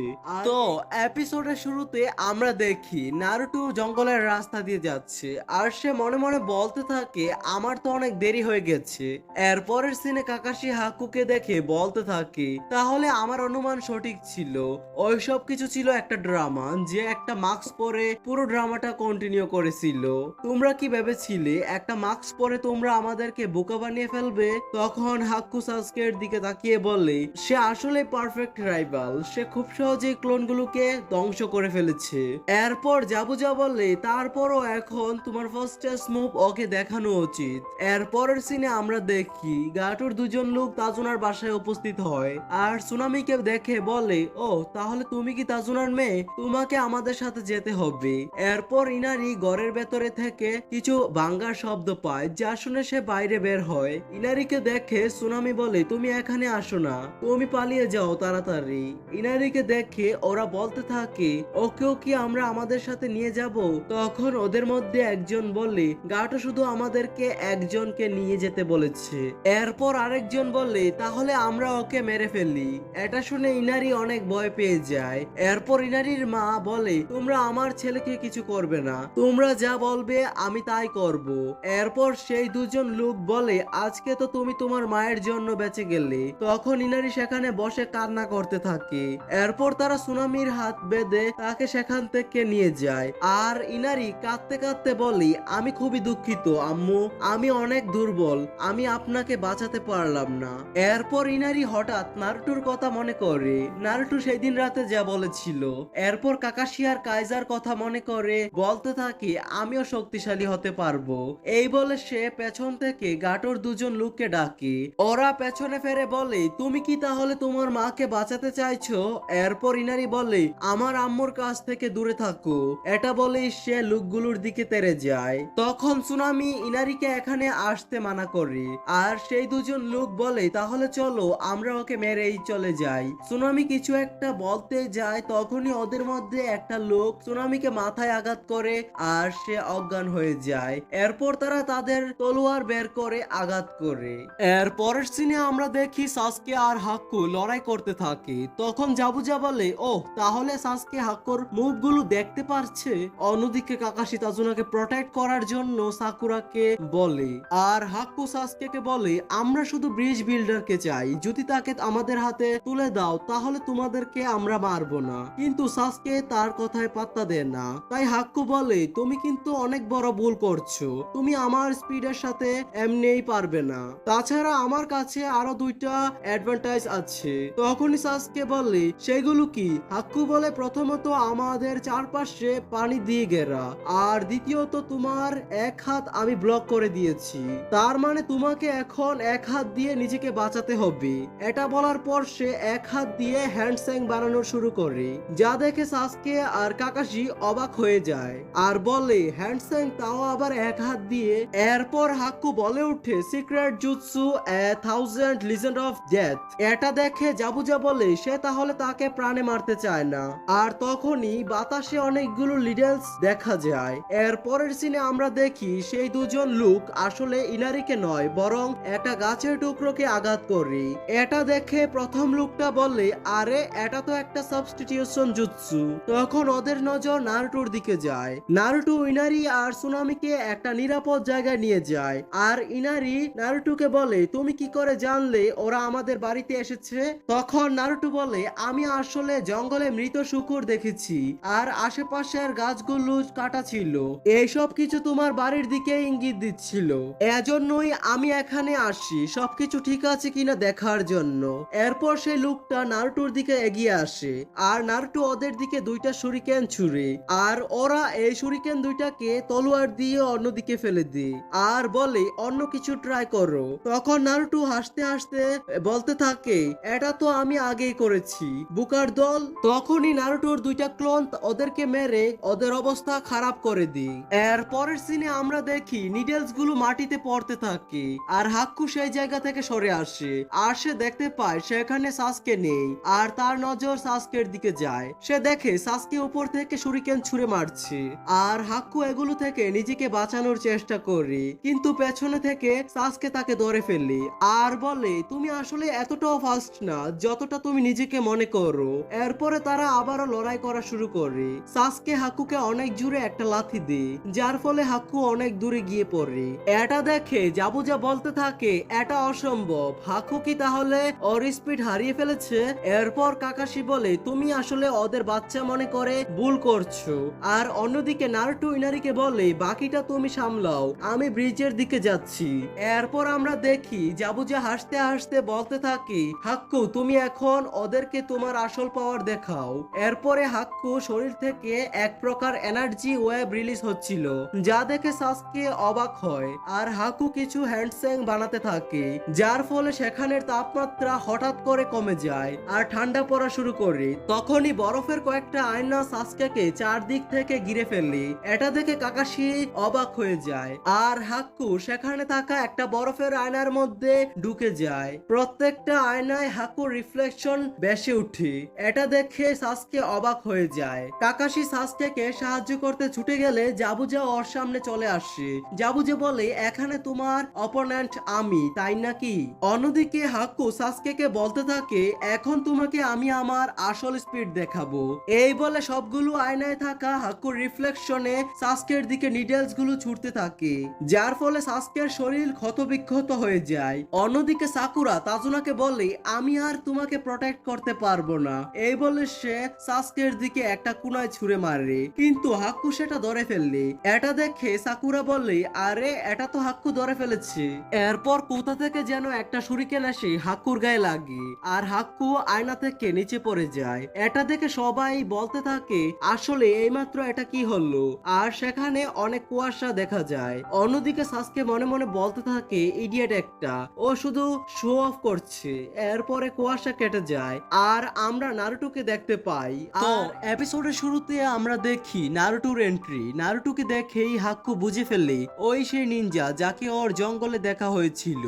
তো এপিসোডের শুরুতে আমরা দেখি নারুটো জঙ্গলের রাস্তা দিয়ে যাচ্ছে, আর সে মনে মনে বলতে থাকে, আমার তো অনেক দেরি হয়ে গেছে। এরপরের সিনে কাকাশি হাক্কুকে দেখে বলতে থাকে, তাহলে আমার অনুমান সঠিক ছিল। ওই সব কিছু ছিল একটা ড্রামা, যে একটা মাস্ক পরে পুরো ড্রামাটা কন্টিনিউ করেছিল। তোমরা কি ভেবেছিলে একটা মাস্ক পরে তোমরা আমাদেরকে বোকা বানিয়ে ফেলবে? তখন হাক্কু সাসকের দিকে তাকিয়ে বলে, সে আসলে পারফেক্ট রাইভাল। সে খুব সহজেই ক্লোনগুলোকে ধ্বংস করে ফেলেছে। এরপর জাবুজা বলে, তারপরও এখন তোমার ফার্স্টেস্ট মুভ ওকে দেখানো উচিত। এরপরের সিনে আমরা দেখি গাটোর দুজন লোক তাজুনার বাসায় উপস্থিত হয়, আর সুনামিকে দেখে বলে, ও তাহলে তুমি কি তাজুনার মেয়ে? তোমাকে আমাদের সাথে যেতে হবে। এরপর ইনারি ঘরের ভেতরে থেকে কিছু ভাঙ্গার শব্দ পায়, যা শুনে সে বাইরে বের হয়। ইনারিকে দেখে সুনামি বলে, তুমি এখানে আসো না, তুমি পালিয়ে যাও তাড়াতাড়ি। ইনারিকে দেখে ওরা বলতে থাকে, ওকেও কি আমরা আমাদের সাথে নিয়ে যাব? তখন ওদের মধ্যে একজন বলে, গাটো শুধু আমাদেরকে একজনকে নিয়ে যেতে বলেছে। এরপর আরেকজন বলে, তাহলে আমরা ওকে মেরে ফেলি। এটা শুনে ইনারি অনেক ভয় পেয়ে যায়। এরপর ইনারির মা বলে, তোমরা আমার ছেলেকে কিছু করবে না, তোমরা যা বলবে আমি তাই করব। এরপর সেই দুজন লোক বলে, আজকে তো তুমি তোমার মায়ের জন্য বেঁচে গেলে। তখন ইনারি সেখানে বসে কান্না করতে থাকে। এরপর তারা সুনামির হাত বেঁধে তাকে সেখান থেকে নিয়ে যায়। আর ইনারি কাঁদতে কাঁদতে বলে, আমি খুবই দুঃখিত আম্মু, আমি অনেক দুর্বল, আমি আপনাকে বাঁচাতে পারলাম না। এরপর ইনারি হঠাৎ নারুটোর কথা মনে করে, নারুটো সেই দিন রাতে যা বলেছিল। এরপর কাকাশি আর কাইজার কথা মনে করে বলতে থাকে, আমিও শক্তিশালী হতে পারবো। এই বলে সে পেছন থেকে গাটোর দুজন লোককে ডাকে। ওরা পেছনে ফেরে বলে, তুমি কি তাহলে তোমার মাকে বাঁচাতে চাইছো? এরপর ইনারি বলে, আমার আম্মুর কাছ থেকে দূরে থাকো। এটা বলেই সে লোকগুলোর দিকে তেড়ে যায়। তখন সুনামি ইনারিকে এখানে আসতে মানা করে, আর সেই দুজন লোক বলে, তাহলে চলো আমরা ওকে মেরেই চলে যাই। সুনামি কিছু একটা বলতে যায়, তখনই ওদের মধ্যে একটা লোক সুনামিকে মাথায় আঘাত করে আর সে অজ্ঞান হয়ে যায়। এরপর তারা তাদের তলোয়ার বের করে আঘাত করে। এরপরের সিনে আমরা দেখি সাসকে আর হাক্কু লড়াই করতে থাকে। তখন জাবুজা বলে, ও তাহলে সাসকে হাক্কুর মুখগুলো দেখতে পারছে। অন্যদিকে কাকাশি তাজুনাকে প্রটেক্ট করার জন্য সাকুরাকে বলে, আর হাক্কু সাসকে বলে, আমরা শুধু ব্রিজ বিল্ডারকে চাই, যদি তাকে আমাদের হাতে তুলে দাও তাহলে তোমাদেরকে আমরা মারবো না। কিন্তু সাসকে তার কথায় পাত্তা দেয় না। তাই হাক্কু বলে, তুমি কিন্তু অনেক বড় ভুল করছো, তুমি আমার স্পিডের সাথে এমনিই পারবে না, তাছাড়া আমার কাছে আরো দুইটা অ্যাডভান্টেজ আছে। তখনই সাসকে বলে, সেগুলো কি? হাক্কু বলে, প্রথমত আমাদের চারপাশে পানি দিয়ে ঘেরা, আর দ্বিতীয়ত তোমার এক হাত আমি ব্লক করে দিয়েছি, তার মানে তোমাকে এখন এক হাত দিয়ে নিজেকে বাঁচাতে হবে। এটা বলার পর সে এক হাত দিয়ে হ্যান্ডস্যাং বানানো শুরু করে, যা দেখে সাসকে আর কাকাশি অবাক হয়ে যায় আর বলে, হ্যান্ডস্যাং তাও আবার এক হাত দিয়ে। এরপর হাক্কু বলে উঠে, secret jutsu a thousand legend of death. এটা দেখে জাবুজা বলে, সে তাহলে তাকে প্রাণে মারতে চায় না। আর তখনই বাতাসে অনেকগুলো লিডেলস দেখা যায়, এর পরের সিনে আমরা দেখি সেই দুজন লোক আসলে ইনারিকে নয় বরং একটা গাছের টুকরোকে আঘাত করে। এটা দেখে প্রথম লোকটা বলে, আরে এটা তো একটা সাবস্টিটিউশন জুৎসু। তখন ওদের নজর নারুটোর দিকে যায়। নারুটো ইনারি আর সুনামিকে একটা নিরাপদ জায়গায় নিয়ে যায়। আর ইনারি নারুটোকে বলে, তুমি কি করে জানলে ওরা আমাদের বাড়িতে এসেছে? তখন নারুটো বলে, আমি আসলে জঙ্গলে মৃত শুকুর দেখেছি আর আশেপাশের গাছগুলো কাটা ছিল। এইসব কিছু তোমার বাড়ির দিকে ইঙ্গিত দিচ্ছিল। এজন্যই আমি এখানে আসি সবকিছু ঠিক আছে কিনা দেখার জন্য। এরপর সেই লোকটা নারুটোর দিকে এগিয়ে আসে আর নারুটো ওদের দিকে দুইটা শুরিকেন ছুড়ে আর ওরা এই শুরিকেন দুইটাকে তলোয়ার দিয়ে অন্যদিকে ফেলে দেয় আর বলে অন্য কিছু ট্রাই করো। তখন নারুটো হাসতে হাসতে বলতে থাকে, এটা তো আমি আগেই করেছি বুকার দল। তখনই নারুটোর দুইটা ক্লোন ওদেরকে মেরে ওদের অবস্থা খারাপ করে দিই। এর পরের সিনে আমরা দেখি নিডলস গুলো মাটিতে পড়তে থাকে আর হাক্কু সেই জায়গা থেকে সরে আসে আর সে দেখতে পায় সেখানে সাসকে নেই আর তার নজর সাসকের দিকে যায়। সে দেখে সাসকে উপর থেকে শুরিকেন ছুঁড়ে মারছে আর হাক্কু এগুলো থেকে নিজেকে বাঁচানোর চেষ্টা করে, কিন্তু পেছনে থেকে সাসকে তাকে ধরে ফেলে আর বলে, তুমি আসলে এতটাও ফাস্ট না যতটা তুমি নিজেকে মনে করো। এরপরে তারা আবারও লড়াই করা শুরু করে। সাসকে হাক্কুকে অনেক জোরে একটা লাথি দেয় যার ফলে হাক্কু অনেক দূরে গিয়ে পড়ে। এটা দেখে জাবুজা বলতে থাকে, এটা অসম্ভব, হাক্কু কি তাহলে ওর স্পিড হারিয়ে ফেলেছে? এরপর কাকাশি বলে, তুমি আসলে ওদের বাচ্চা মনে করে ভুল করছো। আর অন্যদিকে নারুটো ইনারিকে বলে, বাকিটা তুমি সামলাও, আমি ব্রিজের দিকে যাচ্ছি। এরপর আমরা দেখি জাবুজা হাসতে হাসতে বলতে থাকে, হাক্কু তুমি এখন ওদেরকে তোমার আসল পাওয়ার দেখাও। এরপরে হাক্কু শরীর থেকে এক প্রকার এনার্জি ওয়েভ রিলিজ হচ্ছিল যা দেখে সাসকে অবাক হয় আর হাক্কু কিছু হ্যান্ডস্যাং বানাতে থাকে যার ফলে সেখানের তাপমাত্রা হঠাৎ করে কমে যায় আর ঠান্ডা পড়া শুরু করে। তখনই বরফের কয়েকটা আয়না সাসকেকে চারদিক থেকে ঘিরে ফেলে। এটা দেখে কাকাশি অবাক হয়ে যায় আর হাক্কু সেখানে থাকা একটা বরফের আয়নার মধ্যে ঢুকে যায়। প্রত্যেকটা আয়নায় হাক্কুর রিফ্লেকশন বেশি উঠে। এটা দেখে সাসকে অবাক হয়ে যায়। কাকাশি সাসকেকে সাহায্য করতে ছুটে গেলে জাবুজা ওর সামনে চলে আসে। জাবুজা বলে, এখানে তোমার অপোনেন্ট আমি, তাই নাকি? অন্যদিকে হাক্কু সাসকেকে বলতে থাকে, এখন তোমাকে আমি আমার আসল স্পিড দেখাবো। এই বলে সবগুলো আয়নায় থাকা হাক্কুর রিফ্লেকশনে সাসকের দিকে নিডলস গুলো ছুটতে থাকে যার ফলে সাসকের শরীর ক্ষতবিক্ষত হয়ে যায়। অন্যদিকে সাকুরা তাজুনাকে বলে, আমি আর তোমাকে প্রোটেক্ট করতে পারবো না। এই বলে সে সাসকের দিকে একটা কুনায় ছুঁড়ে মারে, কিন্তু হাক্কু সেটা ধরে ফেললে। এটা দেখে সাকুরা বলে, আরে এটা তো হাক্কু ধরে ফেলেছে। এরপর কোথা থেকে যেন একটা শুরিকেন এসে হাক্কুর গায়ে লাগে আর হাক্কু আয়না থেকে নিচে পড়ে যায়। এটা দেখে সবাই বলতে থাকে, আসলে এইমাত্র এটা কি হলো? আর সেখানে অনেক কুয়াশা দেখা যায়। অন্যদিকে সাসকে মনে মনে বলতে থাকে, ইডিয়েট একটা, ও শুধু শো অফ করছে। এরপরে কুয়াশা কেটে যায় আর আমরা নারুটোকে দেখতে পাই। তো এপিসোডের শুরুতে আমরা দেখি নারুটোর এন্ট্রি। নারুটোকে দেখেই হাক্কু বুঝে ফেলে ওই সেই নিনজা যাকে ওর জঙ্গলে দেখা হয়েছিল।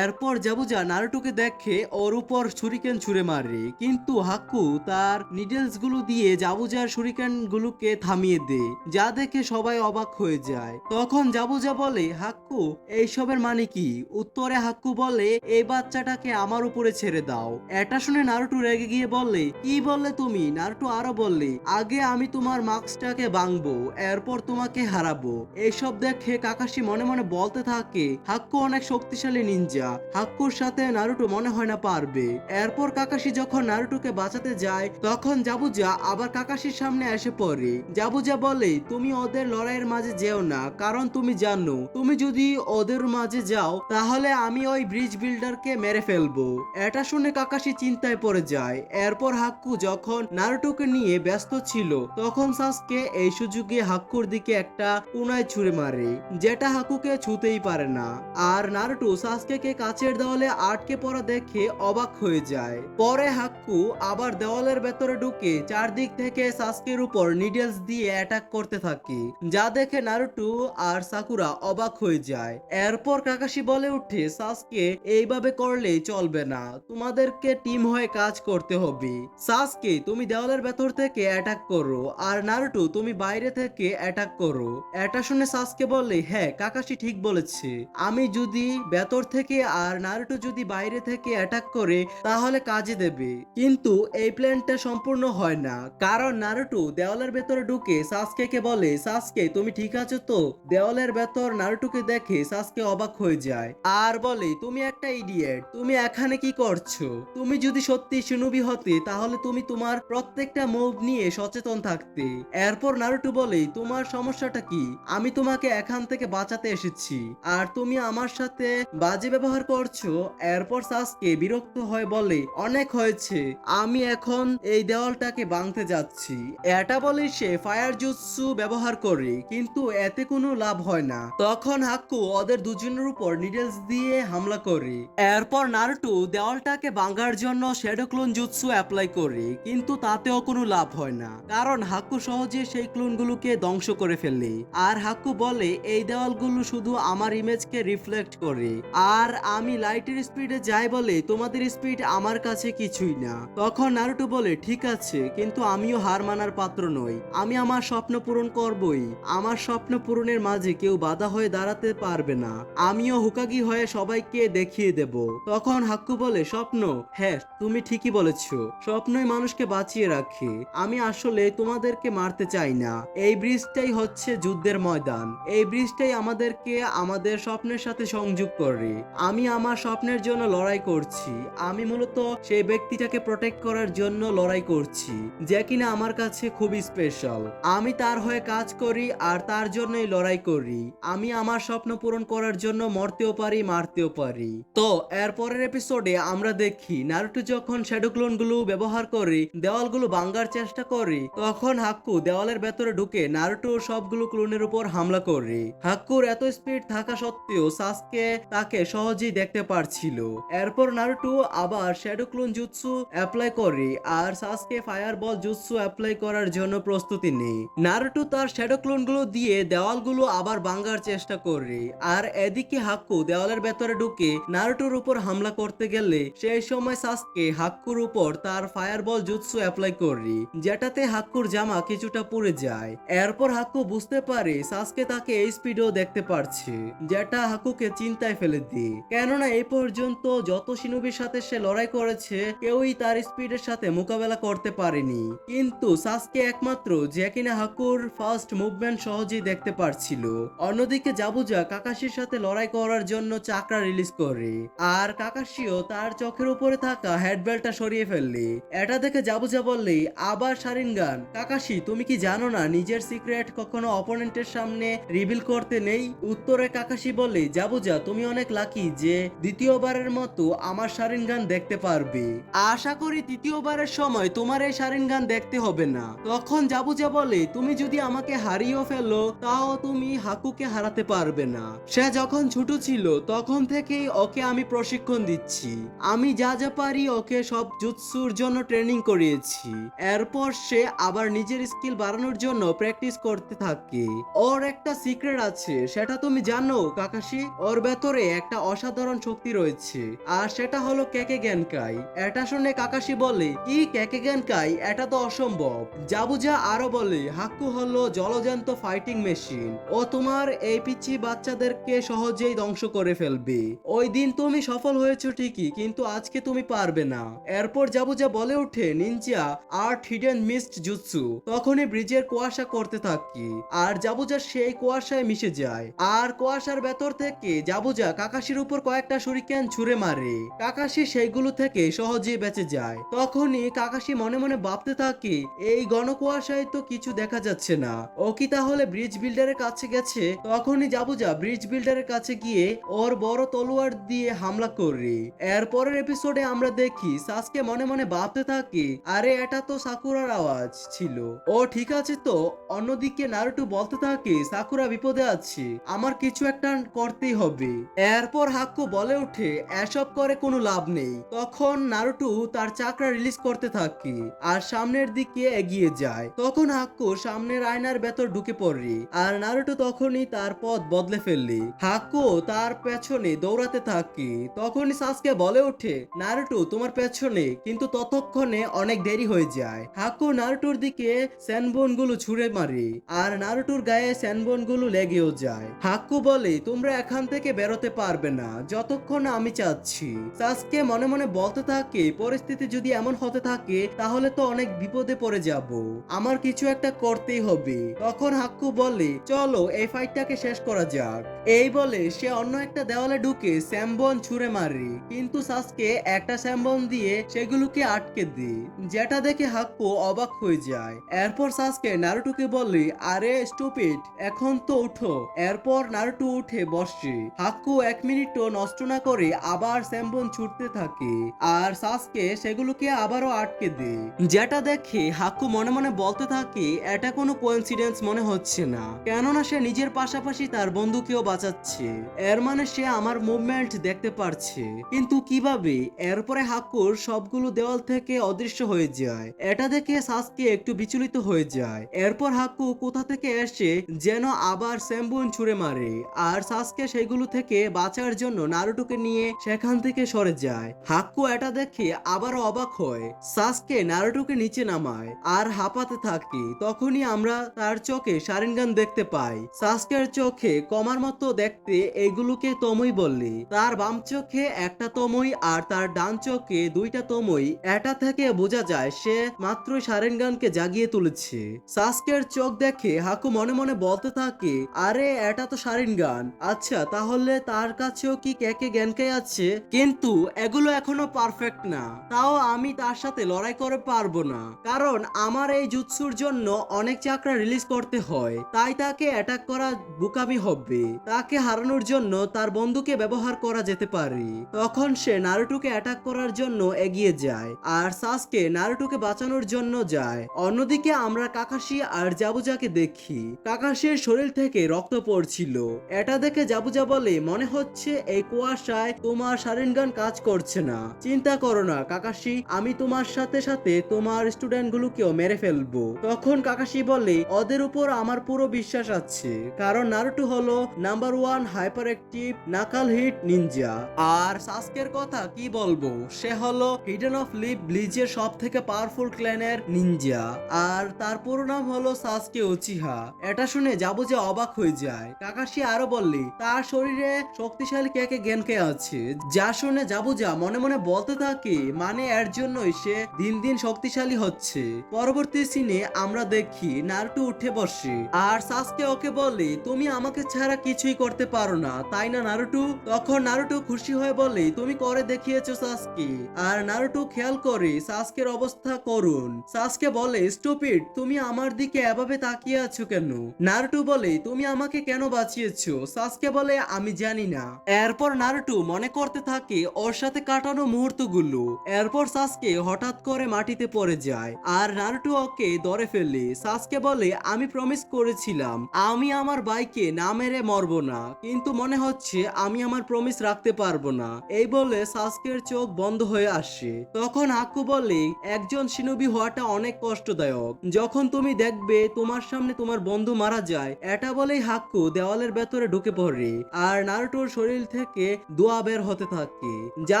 এরপর জাবুজা নারুটোকে দেখে ওর উপর শুরিকেন ছুঁড়ে মারে, কিন্তু হাক্কু তার নিডলস গুলো দিয়ে জাবুজার শুরিকেন গুলোকে থামিয়ে দেয় যা দেখে সবাই অবাক হয়ে যায়। তখন জাবুজা বলে, হাক্কু এইসবের মানে কি? উত্তরে হাক্কু বলে, এই বাচ্চাটাকে আমার উপরে ছেড়ে দাও। এটা শুনে নারুটো রেগে গিয়ে বলে, কি বললে তুমি? নারুটো আরো বললে, আগে আমি তোমার মাস্কটাকে ভাঙবো, এরপর তোমাকে হারাবো। এইসব দেখে কাকাশি মনে মনে বলতে থাকে, হাক্কু অনেক শক্তিশালী নিনজা, হাক্কুর সাথে নারুটো মনে হয় না পারবে। এরপর কাকাশি যখন নারুটোকে বাঁচাতে যায় তখন জাবুজা আবার কাকাশির সামনে এসে পড়ে। জাবুজা বলে, তুমি ওদের লড়াইয়ের মাঝে যেও না, কারণ তুমি জানো তুমি যদি ওদের মাঝে যাও তাহলে আমি ওই ব্রিজ বিল্ডারকে মেরে ফেলবো। এটা শুনে কাকাশি চিন্তায় পড়ে যায়। এরপর হাক্কু যখন নারুটোকে নিয়ে ব্যস্ত ছিল তখন সাসকে এই সুযোগে হাক্কুর দিকে একটা কুনায় ছুঁড়ে মারে যেটা হাক্কুকে ছুঁতেই পারে না। আর নারুটো সাসকেকে কাচের দেওয়ালে আটকে পড়া দেখে অবাক হয়ে যায়। পরে হাক্কু আবার দেওয়ালের ভেতরে ঢুকে চারদিক থেকে সাসকের উপর নিডলস দিয়ে অ্যাটাক করতে থাকে যা দেখে নারুটো আর সাকুরা অবাক হয়ে যায়। এরপর কাকাশি বলে উঠে, সাসকে এইভাবে করলে চলবে না, তোমাদেরকে টিম হয়ে কাজ করতে হবে। সাসকে তুমি দেওয়ালের ভেতর থেকে অ্যাটাক করো আর নারুটো তুমি বাইরে থেকে অ্যাটাক করো। এটা শুনে সাসকে বলে, হ্যাঁ কাকাশি ঠিক বলেছে, আমি যদি ভেতর থেকে আর নারুটো যদি বাইরে থেকে অ্যাটাক করে তাহলে কাজে দেবে। কিন্তু এই প্ল্যানটা সম্পূর্ণ হয় না, কারণ নারুটো দেওয়ালের ভেতরে ঢুকে সাসকেকে বলে, সাসকে তুমি ঠিক আছো তো? দেওয়ালের ভেতর নারুটোকে দেখে সাসকে অবাক হয়ে যায় আর বলে, তুমি একটা ইডিয়েট, তুমি এখানে কি করছো? তুমি যদি সত্যি শিনোবি হতে তাহলে তুমি তোমার প্রত্যেকটা মুভ নিয়ে সচেতন থাকতে। এরপর নারুটো বলে, তোমার সমস্যাটা কি? আমি তোমাকে এখান থেকে বাঁচাতে এসেছি আর তুমি আমার সাথে বাজে ব্যবহার করছো। এরপর সাসকে বিরক্ত হয়ে বলে, অনেক হয়েছে, আমি এখন এই দেওয়ালটাকে ভাঙতে যাচ্ছি। এটা বলে সে ফায়ার জুৎসু ব্যবহার করে, কিন্তু এতে কোনো লাভ হয় না। তখন হাক্কু ওদের দুজনের উপর নিডলস দিয়ে হামলা করে। এরপর নারুটো দেওয়ালটাকে ভাঙার জন্য শ্যাডো ক্লোন জুৎসু অ্যাপ্লাই করে, কিন্তু তাতেও কোনো লাভ হয় না, কারণ হাক্কু সহজে সেই ক্লোনগুলোকে ধ্বংস করে ফেলে। আর হাক্কু বলে, এই দেওয়ালগুলো শুধু আমার ইমেজকে রিফ্লেক্ট করে, আর আমি লাইটের স্পিডে যাই বলে তোমাদের স্পিড আমার কাছে কিছুই না। তখন নারুটো বলে, ঠিক আছে, কিন্তু আমিও হার মানার পাত্র নই, আমি আমার স্বপ্ন পূরণ করবই। আমার স্বপ্ন পূরণের মাঝে কেউ বাধা হয়ে দাঁড়াতে পারবে না, আমিও হুকাগি হয়ে সবাইকে দেখিয়ে দেব। তখন হাক্কু বলে, স্বপ্ন? হ্যাঁ তুমি ঠিকই বলেছো, স্বপ্নই মানুষকে বাঁচিয়ে রাখে। আমি আসলে তোমাদেরকে মারতে চাই না। এই ব্রিজটাই হচ্ছে যুদ্ধের ময়দান, এই ব্রিজটাই আমাদেরকে আমাদের স্বপ্নের সাথে সংযোগ করে। আমি আমার স্বপ্নের জন্য লড়াই করছি, আমি মূলত সেই ব্যক্তিটাকে প্রোটেক্ট করার জন্য লড়াই করছি যে কিনা আমার কাছে খুবই স্পেশাল। আমি তার হয়ে কাজ করি আর তার জন্যই লড়াই করি। আমি আমার স্বপ্ন পূরণ করার জন্য মরতেও পারি, মারতেও পারি। তো এর পরের এপিসোডে আমরা দেখি নারুটো যখন শ্যাডো ক্লোন গুলো ব্যবহার করে দেওয়ালগুলো ভাঙার চেষ্টা করে, তখন হাক্কু দেওয়ালের ভেতরে ঢুকে নারুটো সবগুলো ক্লোনের উপর হামলা করে। হাক্কুর এত স্পিড থাকা সত্ত্বেও সাসকে তাকে সহজেই দেখতে পারছিল। এরপর নারুটো আবার শ্যাডো ক্লোন জুৎসু অ্যাপ্লাই করে আর সাসকে ফায়ার বল জুৎসু অ্যাপ্লাই করার জন্য প্রস্তুতি নেয়। নারুটো তার শ্যাডো ক্লোন গুলো দিয়ে দেওয়ালগুলো আবার ভাঙার চেষ্টা করে, আর এদিকে হাক্কু দেওয়ালের ভেতরে ঢুকে নারুটোর উপর হামলা করতে গেলে সেই সময় সাসকে হাক্কুর উপর তার ফায়ার বল জুৎসু অ্যাপ্লাই করে, যেটাতে হাক্কুর জামা কিছুটা পুড়ে যায়। এরপর হাক্কু বুঝতে পারে সাসকে তাকে এই স্পিডেও দেখতে পারছে, যেটা হাক্কুকে চিন্তায় ফেলে দেয়, কেননা এই পর্যন্ত যত শিনোবির সাথে সে লড়াই করেছে কেউই তার স্পিডের সাথে মোকাবেলা করতে পারেনি। কিন্তু সাসকে একমাত্র যে কিনা হাক্কুর ফার্স্ট মুভমেন্ট সহজেই দেখতে পারছিল। অন্যদিকে জাবুজা কাকাশির সাথে লড়াই করার জন্য চাকরা রিলিজ করে, আর কাকাশিও তার চোখের উপরে থাকা হেডবেল্টটা সরিয়ে ফেললে। এটা দেখে জাবুজা বললে, আবার শারিনগান? কাকাশি তুমি কি জানো না নিজের সিক্রেট কখনো অপোনেন্টের সামনে রিভিল করতে নেই? উত্তরে কাকাশি বলে, জাবুজা তুমি অনেক লাকি যে দ্বিতীয়বারের মতো আমার শারিনগান দেখতে পারবে। আশা করি তৃতীয়বারের সময় তোমার এই শারিনগান দেখতে হবে না। তখন জাবুজা বলে, তুমি যদি আমাকে হারিয়েও ফেলো তাও তুমি হাকুকে হারাতে পারবে না। সে যখন ছোট ছিল তখন থেকেই ওকে আমি প্রশিক্ষণ দিচ্ছি, আমি যা যা পারি ওকে সব জুৎসুর জন্য ট্রেনিং করিয়েছি। এরপর সে আবার নিজের স্কিল বাড়ানোর জন্য প্র্যাকটিস করতে থাকে। ওর একটা সিক্রেট আছে, সেটা তুমি জানো কাকাশি? ওর ভেতরে একটা অসাধারণ শক্তি রয়েছে, আর সেটা হলো কেকে গেনকাই। এটা শুনে কাকাশি বলে, কি কেকে গেনকাই? এটা তো অসম্ভব। জাবুজা আরো বলে, হাক্কু হলো জলজান্ত ফাইটিং মেশিন, ও তোমার এই পিচ্ছি বাচ্চাদেরকে সহজেই ধ্বংস করে ফেলবে। ওই দিন তুমি সফল হয়েছো ঠিকই, কিন্তু আজকে তুমি পারবে না। এরপর জাবুজা বলে ওঠে, Ninja art hidden mist jutsu. তখনই ব্রিজের কুয়াশা করতে থাকি, আর জাবুজা সেই কুয়াশায় মিশে যায়, আর কুয়াশার ভেতর থেকে জাবুজা কাকাশির উপর কয়েকটা শুরিকেন ছুঁড়ে মারে। কাকাশি সেইগুলো থেকে সহজেই বেঁচে যায়। তখনই কাকাশি মনে মনে ভাবতে থাকে, এই ঘন কুয়াশায় তো কিছু দেখা যাচ্ছে না, ও কি তাহলে ব্রিজ বিল্ডারের কাছে গেছে? তখনই জাবুজা ব্রিজ বিল্ডারের কাছে গিয়ে ওর বড় তলোয়ার দিয়ে হামলা করে। এরপরের এপিসোডে আমরা দেখি সাসকে মনে মনে ভাবতে থাকে, আরে এটা তো সাকুরার আওয়াজ ছিল, ও ঠিক আছে তো? অন্যদিকে নারুটো বলতে থাকে, সাকুরা বিপদে আছে, আমার কিছু একটা করতেই হবে। এরপর হাক্কু বলে ওঠে, এসব করে কোনো লাভ নেই। তখন নারুটো তার চাকরা রিলিজ করতে থাকে আর সামনের দিকে এগিয়ে যায়। তখন হাক্কু সামনের আয়নার ভেতর ঢুকে পড়ে, আর নারুটো তখনই তার পথ বদলে ফেললে। হাক্কু তার পেছনে দৌড়াতে থাকে। তখনই সাসকে বলে ওঠে, নারুটো তোমার পেছনে, কিন্তু ততক্ষণে অনেক দেরি হয়ে যায়। হাক্কু নারুটোর দিকে স্যানবোন গুলো ছুঁড়ে মারে, মারে আর নারুটোর গায়ে স্যানবন গুলো লেগেও যায়। হাক্কু বলে তোমরা এখান থেকে বেরোতে পারবে না যতক্ষণ না আমি চাচ্ছি। সাসকে মনে মনে বলতে থাকে পরিস্থিতি যদি এমন হতে থাকে তাহলে তো অনেক বিপদে পড়ে যাব, আমার কিছু একটা করতেই হবে। তখন হাক্কু বলে চলো এই ফাইটটাকে শেষ করা যাক। এই বলে সে অন্য একটা দেওয়ালে ঢুকে স্যামবন ছুঁড়ে মারে, কিন্তু সাসকে একটা স্যামবন দিয়ে সেগুলোকে আটকে দেয়, যেটা দেখে হাক্কু অবাক হয়ে যায়। এরপর সাসকে নারুটোকে বলে আরে স্টুপিড এখন তো উঠো। এরপর নারুটো উঠে বসে। হাক্কু 1 মিনিটও নষ্ট না করে আবার স্যামবন ছুটতে থাকে আর সাসকে সেগুলোকে আবারও আটকে দেয়, যেটা দেখে হাক্কু মনে মনে বলতে থাকে এটা কোনো কোইন্সিডেন্স মনে হচ্ছে না, কেননা সে নিজের পাশাপাশি তার বন্ধুকেও বাঁচাচ্ছে, এর মানে সে আমার মুভমেন্ট দেখতে পারছে, কিন্তু কিভাবে? এরপরে হাক্কুর সবগুলো দেওয়াল থেকে অদৃশ্য হয়ে যায়। এটা দেখে সাসকে একটু বিচলিত হয়ে যায়। এরপর হাক্কু কোথা থেকে এসে যেন আবার স্যামবন ছুঁড়ে মারে আর সাসকে সেগুলো থেকে বাঁচার জন্য নারুটোকে নিয়ে সেখান থেকে সরে যায়। হাক্কু এটা দেখে আবারও অবাক হয়। সাসকে নারুটোকে নিচে নামায় আর হাঁপাতে থাকে। তখনই আমরা তার চোখে শারিনগান দেখতে পাই। সাসকের চোখে কমার মতো দেখতে এইগুলোকে তমই বললে। তার বাম চোখে একটা তমই আর তার ডান চোখে 2টা তমই। এটা থেকে বোঝা যায় সে মাত্রই শারিনগানকে জাগিয়ে তুলেছে। সাসকের চোখ দেখে হাক্কু মনে মনে বলতে থাকে আরে এটা তো শারিনগান, আচ্ছা তাহলে তার কাছেও কি কেকে জ্ঞানকে আছে, কিন্তু এগুলো এখনো পারফেক্ট না, তাও আমি তার সাথে লড়াই করে পারবো না, কারণ আমার এই জুৎসুর জন্য অনেক চাকরা রিলিজ করতে হয়, তাই তাকে অ্যাটাক করা বোকামি হবে, তাকে হারানোর জন্য তার বন্ধুকে ব্যবহার করা যেতে পারে। তখন সে নারুটোকে অ্যাটাক করার জন্য এগিয়ে যায় আর সাসকে নারুটোকে বাঁচানোর জন্য যায়। অন্যদিকে আমরা কাকাশি আর জাবুজাকে দেখি। কাকাশির শরীর থেকে রক্ত পড়ছিল। এটা দেখে জাবুজা বলে মনে হচ্ছে এই কুয়াশায় তোমার শারিনগান কাজ করছে না, চিন্তা করো না কাকাশি, আমি তোমার সাথে সাথে তোমার স্টুডেন্ট গুলোকেও মেরে ফেলবো। তখন কাকাশি বলে ওদের উপর আমার পুরো বিশ্বাস আছে, কারণ নারুটো হলো নাম্বার 1 হাইপার অ্যাক্টিভ নাকাল হিট নিনজা। আর সাসকের কথা কি বলবো, সে হলো হিডেন অফ লিপ ব্লিজের সব থেকে পাওয়ারফুল ক্ল্যানের নিনজা, আর তার পুরো নাম হলো সাসকে উচিহা। এটা শুনে জাবুজা অবাক হয়ে যায়। কাকাশি আরো বললে তার শরীরে শক্তিশালী কেকে জ্ঞানকে আছে, যা শুনে জাবুজা মনে মনে বলতে থাকে মানে এর জন্যই সে দিন দিন শক্তিশালী হচ্ছে। পরবর্তী সিনে আমরা দেখি নারুটো উঠে বসে আর সাসকে ওকে বলে তুমি আমাকে ছাড়া কিছুই করতে পারো না, তাই না নারুটো? তখন নারুটো খুশি হয়ে বলে তুমি করে দেখিয়েছো সাসকে। আর নারুটো খেয়াল করে সাসকের অবস্থা করুন। সাসকে বলে স্টুপিড, তুমি আমার দিকে এভাবে তাকিয়ে আছো কেন? নারুটো বলে তুমি আমাকে কেন বাঁচিয়েছো? সাসকে বলে আমি জানি না। এরপর নারুটো মনে করতে থাকে ওর সাথে কাটানো মুহূর্তগুলো। এরপর সাসকে হঠাৎ করে মাটিতে পড়ে যায় আর নারুটো ওকে ধরে ফেলে। সাসকে বলে আমি প্রমিস করেছিলাম আমি আমার ভাইকে না মেরে মরবো না, কিন্তু মনে হচ্ছে আমি আমার প্রমিস রাখতে পারবো না। এই বলে সাসকের চোখ বন্ধ হয়ে আসে। তখন হাক্কু বলে একজন শিনোবি হওয়াটা অনেক কষ্টদায়ক, যখন তুমি দেখবে তোমার সামনে তোমার বন্ধু মারা যায়। এটা বলেই হাক্কু দেওয়ালের ভেতরে ঢুকে পড়ে আর নারুটোর শরীর থেকে ধোঁয়া বের হতে থাকে, যা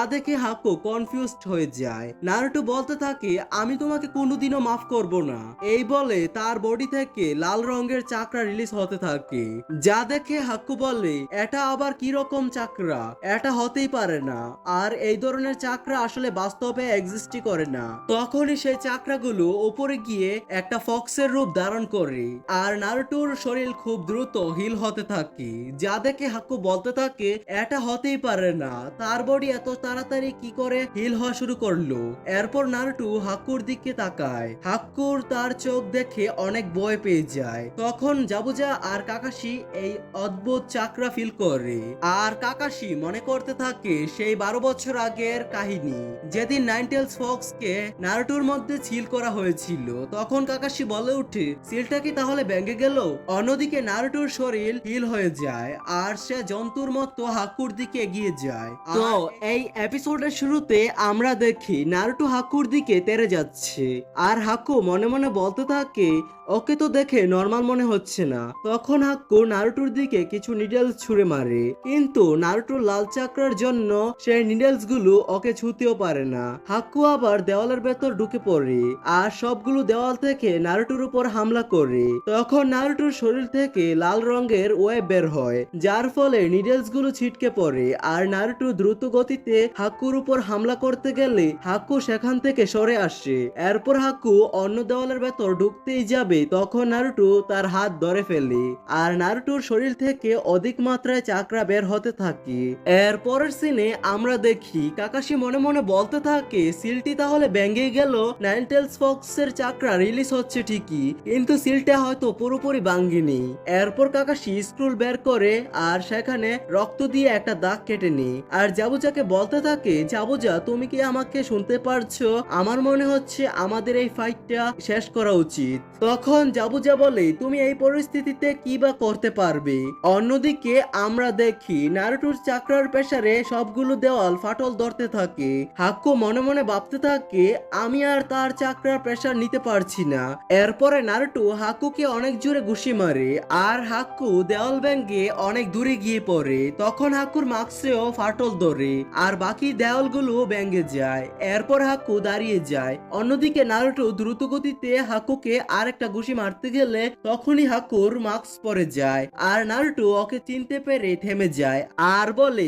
দেখে হাক্কু কনফিউজড হয়ে যায়। নারুটো বলতে থাকে আমি তোমাকে কোনোদিনও মাফ করব না। এই বলে তার বডি থেকে লাল রঙের চাকরা রিলিজ হতে থাকে, যা দেখে হাক্কু বলে এটা আবার কি রকম চাকরা, এটা হতেই পারে না, আর এই ধরনের চাকরা আসলে বাস্তবে এক্সিস্টই করে না। তখনই সেই চাকরাগুলো উপরে গিয়ে একটা ফক্সের রূপ ধারণ করে আর নারুটোর শরীর খুব দ্রুত হিল হতে থাকে, যা দেখে হাক্কু বলতে থাকে এটা হতেই পারে না, তার বডি এত তাড়াতাড়ি কি করে হিল হওয়া শুরু করলো। এরপর নারুটো হাক্কুর দিকে তাকায়। হাক্কুর তার চোখ দেখে অনেক ভয় পেয়ে যায়। তখন জাবুজা আর কাকাশি এই অদ্ভুত চাকরা ফিল করে আর কাকাশি মনে করতে থাকে সেই 12 বছর আগের কাহিনী, যেদিন নাইনটেলস ফক্সকে নারুটোর মধ্যে সিল করা হয়েছিল। তখন কাকাশি বলে উঠে সিলটা কি তাহলে ভেঙে গেল? অন্যদিকে নারুটোর শরীর হিল হয়ে যায় আর সে জন্তুর মতো হাক্কুর দিকে এগিয়ে যায়। তো এই এপিসোডের শুরুতে আমরা দেখি নারুটো হাক্কুর দিকে তেড়ে যাচ্ছে আর হাক্কু মনে মনে বলতে থাকে ওকে তো দেখে নরমাল মনে হচ্ছে না। তখন হাক্কু নারুটোর দিকে কিছু নিডলস ছুঁড়ে মারে, কিন্তু নারুটোর লাল চাকরার জন্য সেই নিডলস গুলো ওকে ছুঁতেও পারে না। হাক্কু আবার দেওয়ালের ভেতর ঢুকে পড়ে আর সবগুলো দেওয়াল থেকে নারুটোর উপর হামলা করে। তখন নারুটোর শরীর থেকে লাল রঙের ওয়েব বের হয়, যার ফলে নিডলস গুলো ছিটকে পড়ে। আর নারুটো দ্রুত গতিতে হাক্কুর উপর হামলা করতে গেলে হাক্কু সেখান থেকে সরে আসে। এরপর হাক্কু অন্য দেওয়ালের ভেতর ঢুকতেই যাবে, তখন নারুটো তার হাত ধরে ফেলে আর নারুটোর শরীর থেকে অধিক মাত্রায় চাকরা বের হতে থাকে। এর পরের সিনে আমরা দেখি কাকাশি মনে মনে বলতে থাকে, সিলটি তাহলে ভেঙে গেল, নাইনটেলস ফক্সের চাকরা রিলিজ হচ্ছে ঠিকই, কিন্তু সিলটা হয়তো পুরোপুরি ভাঙ্গেনি। এরপর কাকাশি স্ক্রুল বের করে আর সেখানে রক্ত দিয়ে একটা দাগ কেটে নেয় আর জাবুজাকে বলতে থাকে, জাবুজা তুমি কি আমাকে শুনতে পারছো? আমার মনে হচ্ছে আমাদের এই ফাইটটা শেষ করা উচিত। তখন জাবুজা বলে, তুমি এই পরিস্থিতিতে কি বা করতে পারবে? অন্যদিকে আমরা দেখি নারুটোর চাকরার প্রেসারে সবগুলো দেওয়াল ফাটল ধরতে থাকে। হাক্কু মনে মনে ভাবতে থাকে, আমি আর তার চাকরার প্রেসার নিতে পারছি না। এরপরে নারুটো হাক্কুকে অনেক জোরে ঘুষি মারে আর হাক্কু দেওয়াল ভেঙে অনেক দূরে গিয়ে পড়ে। তখন হাক্কুর মাস্কেও ফাটল ধরে আর বাকি দেওয়ালগুলো ভেঙে যায়। এরপর হাক্কু দাঁড়িয়ে যায়। অন্যদিকে নারুটো দ্রুত গতিতে হাক্কুকে আরেকটা ঘুষি মারতে গেলে তখনই হাক্কুর মাস্ক পরে যায় আর নারুটো ওকে চিনতে পেরে থেমে যায় আর বলে,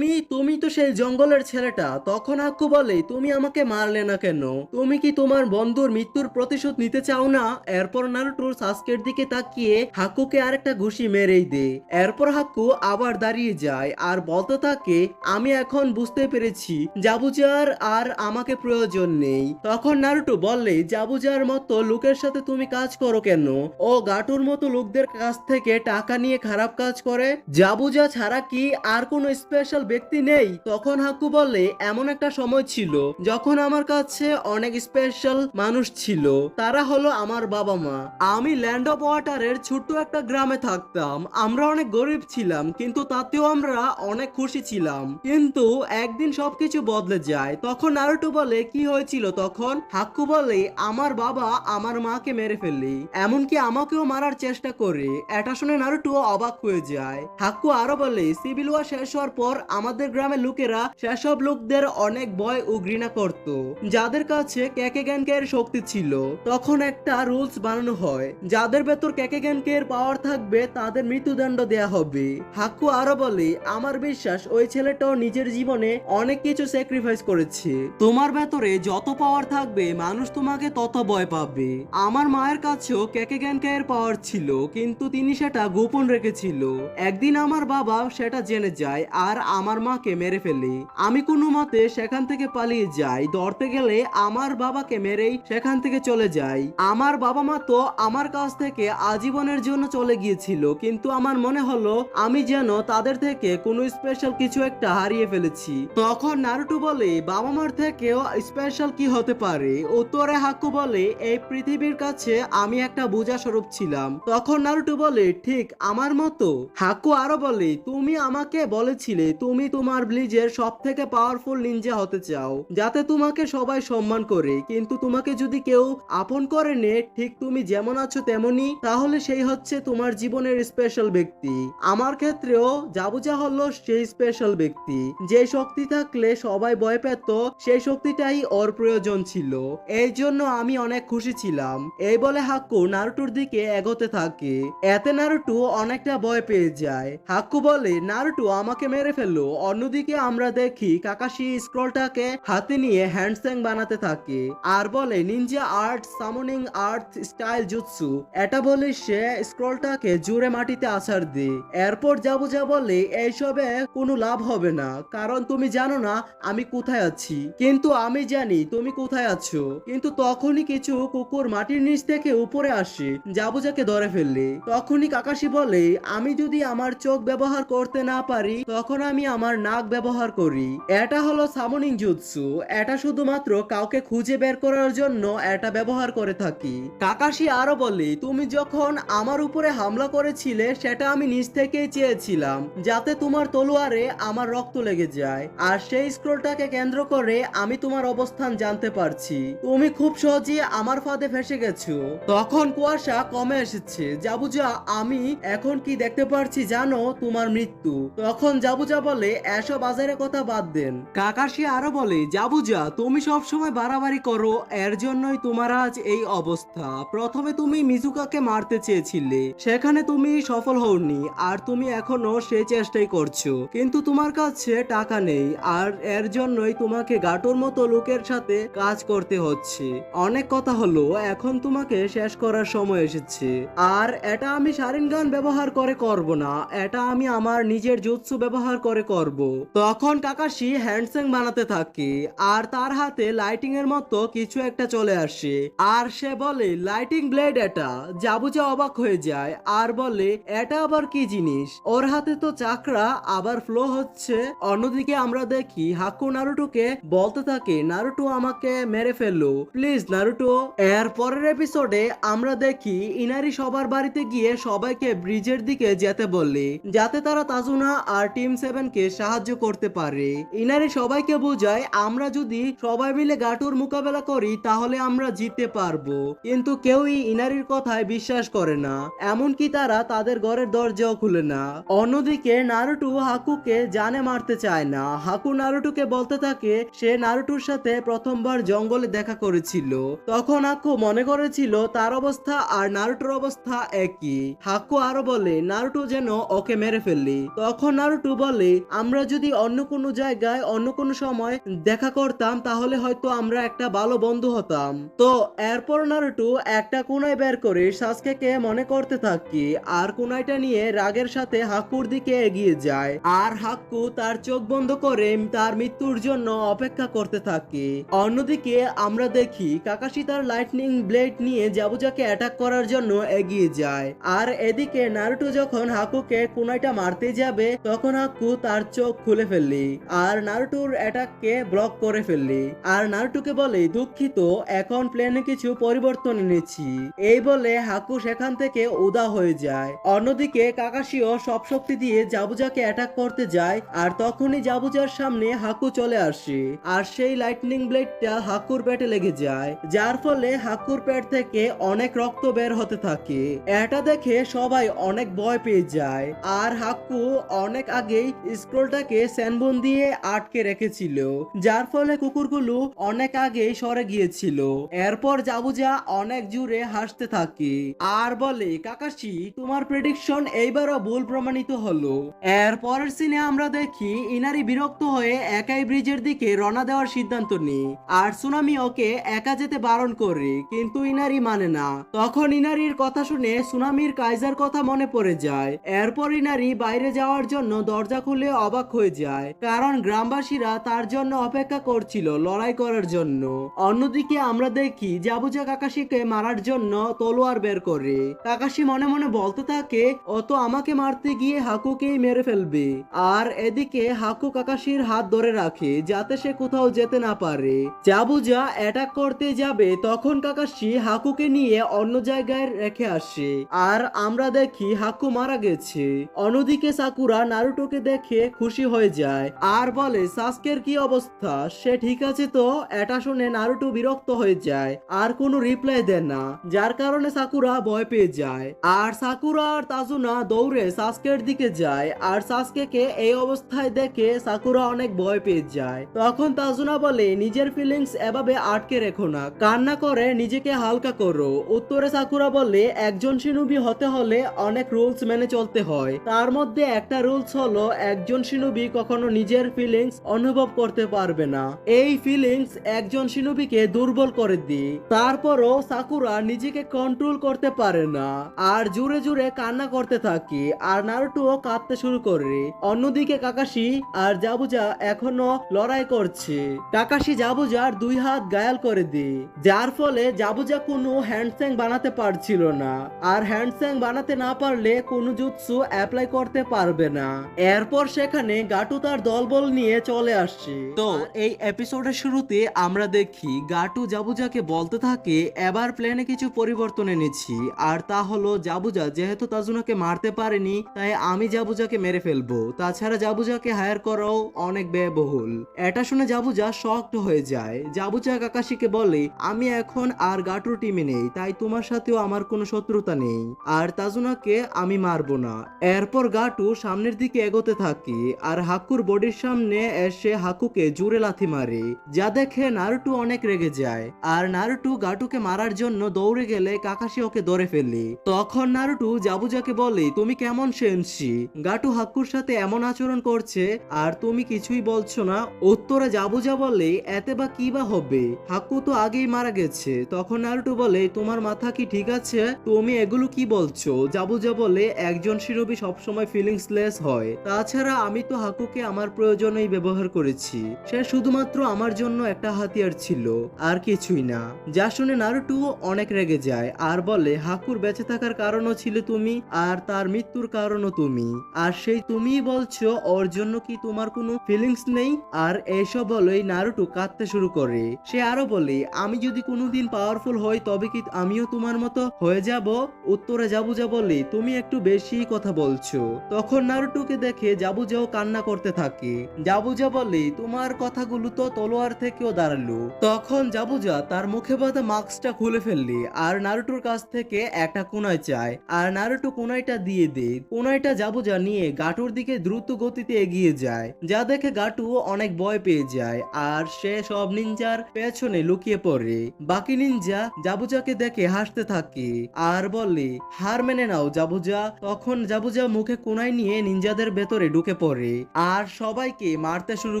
তুমি তো সেই জঙ্গলের ছেলেটা। তখন হাক্কু বলে, তুমি আমাকে মারলে না কেন? তুমি কি তোমার বন্ধুর মৃত্যুর প্রতিশোধ নিতে চাও না? এরপর নারুটো সাসকের দিকে তাকিয়ে হাক্কুকে আরেকটা ঘুষি মেরেই দেয়। এরপর হাক্কু আবার দাঁড়িয়ে যায় আর বলতে থাকে, আমি এখন বুঝতে পেরেছি জাবুজার আর আমাকে প্রয়োজন নেই। তখন নারুটো বললে, জাবুজার মতো লোকের সাথে তুমি কাজ করো কেন? ও গাটুর মতো লোকদের কাছ থেকে টাকা নিয়ে খারাপ কাজ করে। জাবুজা ছাড়া কি আর কোনো স্পেশাল ব্যক্তি নেই? তখন হাক্কু বলে, এমন একটা সময় ছিল যখন আমার কাছে অনেক স্পেশাল মানুষ ছিল, তারা হলো আমার বাবা মা। আমি ল্যান্ড অফ ওয়াটারের ছোট্ট একটা গ্রামে থাকতাম। আমরা অনেক গরিব ছিলাম, কিন্তু তাতেও আমরা অনেক খুশি ছিলাম। কিন্তু একদিন সবকিছু বদলে যায়। তখন নারুটো বলে, কি হয়েছিল তখন? হাক্কু বলে, আমার বাবা আমার মাকে মেরে ফেলে, এমনকি আমাকেও মারার চেষ্টা করে। এটা শুনে নারুটো অবাক হয়ে যায়। হাক্কু আরো বলে, সিভিল ওয়ার শেষ হওয়ার পর আমাদের গ্রামের লোকেরা সেসব লোকদের অনেক ভয় ও ঘৃণা করত যাদের কাছে কেকেগেনকের শক্তি ছিল। তখন একটা রুলস বানানো হয়, যাদের ভেতর কেকেগেনকের পাওয়ার থাকবে তাদের মৃত্যুদণ্ড দেয়া হবে। হাক্কু আরো বলে, আমার বিশ্বাস ওই ছেলেটাও নিজের জীবনে অনেক কিছু স্যাক্রিফাইস করেছে। তোমার ভেতরে যত পাওয়ার থাকবে মানুষ তোমাকে তত ভয় পাবে। আমার মায়ের কাছেও কেকেগেনকের পাওয়ার ছিল, কিন্তু তিনি সেটা গোপন রেখেছিল। একদিন আমার বাবা সেটা জেনে যায় আর আমার মাকে মেরে ফেলে। আমি কোনো মতে সেখান থেকে পালিয়ে যাই। ধরতে গেলে আমার বাবাকে মেরেই সেখান থেকে চলে যাই। আমার বাবা মা তো আমার কাছ থেকে আজীবনের জন্য চলে গিয়েছিল, কিন্তু আমার মনে হলো আমি যেন তাদের থেকে কোনো স্পেশাল কিছু একটা হারিয়ে ফেলেছি। তখন নারুটো বলে, বাবা মার থেকেও স্পেশাল কি হতে পারে? উত্তরে হাক্কু বলে, এই পৃথিবীর কাছে আমি একটা বোঝা স্বরূপ ছিলাম। তখন নারুটো বলে, ঠিক আমার মতো? হাক্কু আরো বলে, তুমি আমাকে বলেছিলে তুমি তোমার ব্লিজের সব থেকে পাওয়ারফুল নিনজা হতে চাও, যাতে তোমাকে সবাই সম্মান করে, কিন্তু তোমাকে যদি কেউ আপন করে নে ঠিক তুমি যেমন আছো তেমনি, তাহলে সেই হচ্ছে তোমার জীবনের স্পেশাল ব্যক্তি। আমার ক্ষেত্রেও জাবুজা হলো সেই স্পেশাল ব্যক্তি, যে শক্তি থাকলে সবাই ভয় পেত, সেই শক্তিটাই ওর প্রয়োজন ছিল। এই জন্য আমি অনেক খুশি ছিলাম। এই বলে হাক্কু নারুটোর দিকে এগোতে থাকে। এতে নারুটো অনেকটা ভয় পেয়ে যায়। হাক্কু বলে, নারুটো আমাকে মেরে ফেললো। অন্যদিকে আমরা দেখি কাকাশি স্ক্রলটাকে হাতে নিয়ে হ্যান্ডস্যাং বানাতে থাকে আর বলে, নিনজা আর্ট সামনিং আর্থ স্টাইল জুৎসু। এটা বলে সে স্ক্রলটাকে জোরে মাটিতে আছাড় দেয়। এরপর জাবুজা বলে, এইসবে কোনো লাভ হবে না, কারণ তুমি জানো না আমি কোথায় আছি, কিন্তু আমি জানি তুমি কোথায় আছো। কিন্তু তখনই কিছু কুকুর মাটির নিচ থেকে উপরে আসে, জাবুজাকে ধরে ফেললে। তখনই কাকাশি বলে, আমি যদি আমার চোখ ব্যবহার করতে না পারি তখন আমি আমার নাক ব্যবহার করি। এটা হলো সামনিং জুৎসু। এটা শুধুমাত্র কাউকে খুঁজে বের করার জন্য এটা ব্যবহার করে থাকি। কাকাশি আরো বলে, তুমি যখন আমার উপরে হামলা করেছিলে সেটা আমি নিজ থেকেই চেয়েছিলাম, যাতে তোমার তলোয়ারে আমার রক্ত লেগে যায়, আর সেই স্ক্রলটাকে কেন্দ্র করে আমি তোমার অবস্থান জানতে পারছি। তুমি খুব সহজে আমার ফাঁদে ফেসে গেছো। তখন কুয়াশা কমে এসেছে। জাবুজা, আমি এখন কি দেখতে পারছি জানো? তোমার মৃত্যু। তখন জাবুজা বলে, এসব বাজারের কথা বাদ দেন। কাকাশি আরো বলে, জাবুজা তুমি সব সময় বাড়াবাড়ি করো, এর জন্যই তোমার আজ এই অবস্থা। প্রথমে তুমি মিজুকাকে মারতে চেয়েছিলে, সেখানে তুমি সফল হওনি আর তুমি এখনো সেই চেষ্টাই করছো, কিন্তু তোমার কাছে টাকা নেই আর এর জন্যই তোমাকে গাটোর মতো লোকের সাথে কাজ করতে হচ্ছে। অনেক কথা হলো, এখন তোমাকে শেষ করার সময় এসেছে। আর এটা আমি শারিনগান ব্যবহার করে করব না, এটা আমি আমার নিজের জুৎসু ব্যবহার করে করব। তখন কাকাশি হ্যান্ডসেং বানাতে থাকে আর তার হাতে লাইটিং এর মতো কিছু একটা চলে আসে আর সে বলে লাইটিং ব্লেড এটা। জাবুজা অবাক হয়ে যায় আর বলে এটা আবার কি জিনিস, ওর হাতে তো চাকরা আবার ফ্লো হচ্ছে। অন্যদিকে আমরা দেখি হাকু নারুটোকে বলতে থাকে নারুটো আমাকে মেরে ফেললো প্লিজ নারুটো। এর পরের এপিসোডে আমরা দেখি ইনারি সবার বাড়িতে গিয়ে সবাইকে ব্রিজের দিকে যেতে বলে যাতে তারা তাজুনা আর টিম 7 কে সাহায্য করতে পারে। ইনারি সবাইকে বোঝায় আমরা যদি সবাই মিলে গাটুর মোকাবেলা করি তাহলে আমরা জিততে পারবো, কিন্তু কেউই ইনারির কথায় বিশ্বাস করে না, এমনকি তারা তাদের ঘরের দরজাও খুলে না। অন্যদিকে নারুটো হাকুকে জানে মারতে চায় না। হাকু নারুটোকে বলতে থাকে সে নারুটোর সাথে প্রথমবার জঙ্গলে দেখা করেছিল, তখন হাকু মনে করেছিল তার অবস্থা আর নারুটোর অবস্থা একই। হাকু আরো বলে নারুটো যেন ওকে মেরে ফেললি। তখন নারুটো বলে আমরা যদি অন্য কোনো জায়গায় অন্য কোনো সময় দেখা করতাম তাহলে হয়তো আমরা একটা ভালো বন্ধু হতাম। তো এরপর নারুটো একটা কুনাই বের করে সাসকেকে মনে করতে থাকে আর কুনাইটা নিয়ে রাগের সাথে হাকুর দিকে এগিয়ে যায় আর হাক্কু তার চোখ বন্ধ করে তার মৃত্যুর জন্য অপেক্ষা করতে থাকে। অন্যদিকে আমরা দেখি কাকাশি তার লাইটনিং ব্লেড নিয়ে জাবুজাকে অ্যাটাক করার জন্য এগিয়ে যায় আর এদিকে নারুটো যখন হাকুকে কুনাইটা মারতে যাবে তখন হাক্কু তার চোখ খুলে ফেললি আর নারুটোর অ্যাটাককে ব্লক করে ফেললি আর নারুটোকে বলে দুঃখিত এখন প্ল্যানে কিছু পরিবর্তন এনেছি। এই বলে হাকু সেখান থেকে উদা হয়ে যায়। অন্যদিকে কাকাশিও সব শক্তি দিয়ে জাবুজাকে অ্যাটাক করতে যায় আর তখনই জাবুজার সামনে হাকু চলে আসে আর সেই লাইটনিং ব্লেডটা হাকুর পেটে লেগে যায়, যার ফলে হাকুর পেট থেকে অনেক রক্ত বের হতে থাকে। এটা দেখে সবাই অনেক ভয় পেয়ে যায় আর হাকু অনেক আগেই স্ক্রোলটাকে স্যানবন দিয়ে আটকে রেখেছিল, যার ফলে কুকুরগুলো অনেক আগেই সরে গিয়েছিল। এরপর জাবুজা অনেক জোরে হাসতে থাকে আর বলে কাকাশি তোমার প্রেডিকশন এইবারও ভুল প্রমাণিত হলো। এর পরের সিনে আমরা দেখি ইনারি বিরক্ত হয়ে একাই ব্রিজের দিকে রওনা দেওয়ার সিদ্ধান্ত নেয় আর সুনামি ওকে একা যেতে বারণ করে, কিন্তু ইনারি মানে না। তখন ইনারির কথা শুনে সুনামির কাইজার কথা মনে পড়ে যায়। এরপর ইনারি বাইরে যাওয়ার জন্য দরজা খুলে অবাক হয়ে যায় কারণ গ্রামবাসীরা তার জন্য অপেক্ষা করছিল লড়াই করার জন্য। অন্যদিকে আমরা দেখি জাবুজা কাকাশিকে মারার জন্য তলোয়ার বের করে। কাকাশি মনে মনে বলতে থাকে ও তো আমাকে মারতে গিয়ে হাকুকেই মেরে ফেলবে, আর এদিকে হাকু কাকাশির হাত ধরে রাখে যাতে সে কোথাও যেতে না পারে। জাবুজা অ্যাটাক করতে যাবে তখন কাকাশি হাকুকে নিয়ে অন্য জায়গায় রেখে আসে আর আমরা দেখি হাকু মারা গেছে। অন্যদিকে সাকুরা নারুটোকে দেখে খুশি হয়ে যায় আর বলে সাসকের কি অবস্থা, সে ঠিক আছে তো? এটা শুনে নারুটো বিরক্ত হয়ে যায় আর কোনো রিপ্লাই দেয় না, যার কারণে সাকুরা ভয় পেয়ে যায় আর সাকুরা আর তাজুনা দৌড়ে সাসকের দিকে যায় আর সাসকেকে এই অবস্থায় দেখে সাকুরা অনেক ভয় পেয়ে যায়। তখন তাজুনা বলে নিজের ফিলিংস এভাবে আটকে রেখো না, কান্না করে নিজেকে হালকা করো। উত্তরে সাকুরা বলে একজন শিনুবি হতে হলে অনেক রুলস মেনে চলতে হয়, তার মধ্যে একটা রুলস হলো একজন শিনুবি কখনো নিজের ফিলিংস অনুভব করতে পারবে না, এই ফিলিংস একজন শিনুবিকে দুর্বল করে দিই। তারপরও সাকুরা নিজেকে কন্ট্রোল করতে পারে না আর জোরে জোরে কান্না করতে থাকে আর নারুটোও কাঁদতে শুরু করে। অন্যদিকে কাকাশি আর জাবুজা এখনো লড়াই করছে। কাকাশি জাবুজার দুই হাত ঘায়াল করে দেয়, যার ফলে জাবুজা কোনো হ্যান্ডস্যাং বানাতে পারছিল না আর হ্যান্ডস্যাং বানাতে না পারলে কোনো জুৎসু অ্যাপ্লাই করতে পারবে না। এরপর সেখানে গাটু তার দলবল নিয়ে চলে আসছে। তো এই এপিসোডের শুরুতে আমরা দেখি গাটু জাবুজাকে বলতে থাকে এবার প্ল্যানে কিছু পরিবর্তন এনেছি, আর তা হলো জাবুজা যেহেতু তাজুনাকে মারতে পারেনি তাই আমি জাবুজাকে মেরে ফেলবো, তাছাড়া জাবুজাকে হায়ার করাও অনেক ব্যয়বহুল। এটা শুনে জাবুজা শকড হয়ে যায়। জাবুজা কাকাশিকে বলে আমি এখন আর গাটুর টিমে নেই, তাই তোমার সাথেও আমার কোনো শত্রুতা নেই আর তাজুনাকে আমি মারবো না। এরপর গাটু সামনের দিকে এগোতে থাকে আর হাকুর বডির সামনে এসে হাকুকে জোরে লাথি মারে, যা দেখে নারুটো অনেক রেগে যায় আর নারুটো গাটুকে মারার জন্য দৌড়ে গেলে কাকাশি ওকে ধরে ফেলে। তখন নারুটো জাবুজাকে বলে, তুমি কেমন সেনশি, গাটু হাক্কুর সাথে এমন আচরণ করছে আর তুমি কিছুই বলছো না। উত্তরে জাবুজা বলে, এতে বা কি বা হবে, হাক্কু তো আগেই মারা গেছে। তখন নারুটো বলে, তোমার মাথা কি ঠিক আছে, তুমি এগুলো কি বলছো? জাবুজা বলে, একজন শিরোবি সবসময় ফিলিংসলেস হয়, তাছাড়া আমি তো হাক্কুকে আমার প্রয়োজনেই ব্যবহার করেছি, সে শুধুমাত্র আমার জন্য একটা হাতিয়ার ছিল, আর কিছুই না। যা শুনে নারুটো অনেক রেগে যায় আর বলে, হাক্কুর বেঁচে থাকার কারণও ছিল তুমি, আর তার মৃত্যুর কারণও তুমি, আর সেই তুমিই বলছো ওর জন্য কি তোমার কোনো ফিলিংস নেই? আর এইসব বলেই নারুটো কাঁদতে শুরু করে। সে আরো বলে, আমি যদি কোনোদিন পাওয়ারফুল হই তবে কি আমিও তোমার মতো হয়ে যাব? উত্তরে জাবুজা বলে, তুমি একটু বেশি কথা বলছো। তখন নারুটোকে দেখে জাবুজাও কান্না করতে থাকে। জাবুজা বলে, তোমার কথাগুলো তো তলোয়ার থেকেও দাঁড়ালো। তখন জাবুজা তার মুখে বাঁধা মাস্কটা খুলে ফেললে আর নারুটোর কাছ থেকে একটা কুনাই চায়, আর নারুটো কুনাইটা দিয়ে দেয়। কুনাইটা জাবুজা নিয়ে গাটুর দিকে দ্রুত গতিতে এগিয়ে যায়, যা দেখে গাটু অনেক ভয় পেয়ে যায় আর সে সব নিনজার পেছনে লুকিয়ে পড়ে। বাকি নিনজা জাবুজাকে দেখে হাসতে থাকে আর বলে, হার মেনে নাও জাবুজা। তখন জাবুজা মুখে কুনাই নিয়ে নিনজাদের ভেতরে ঢুকে পড়ে আর সবাইকে মারতে শুরু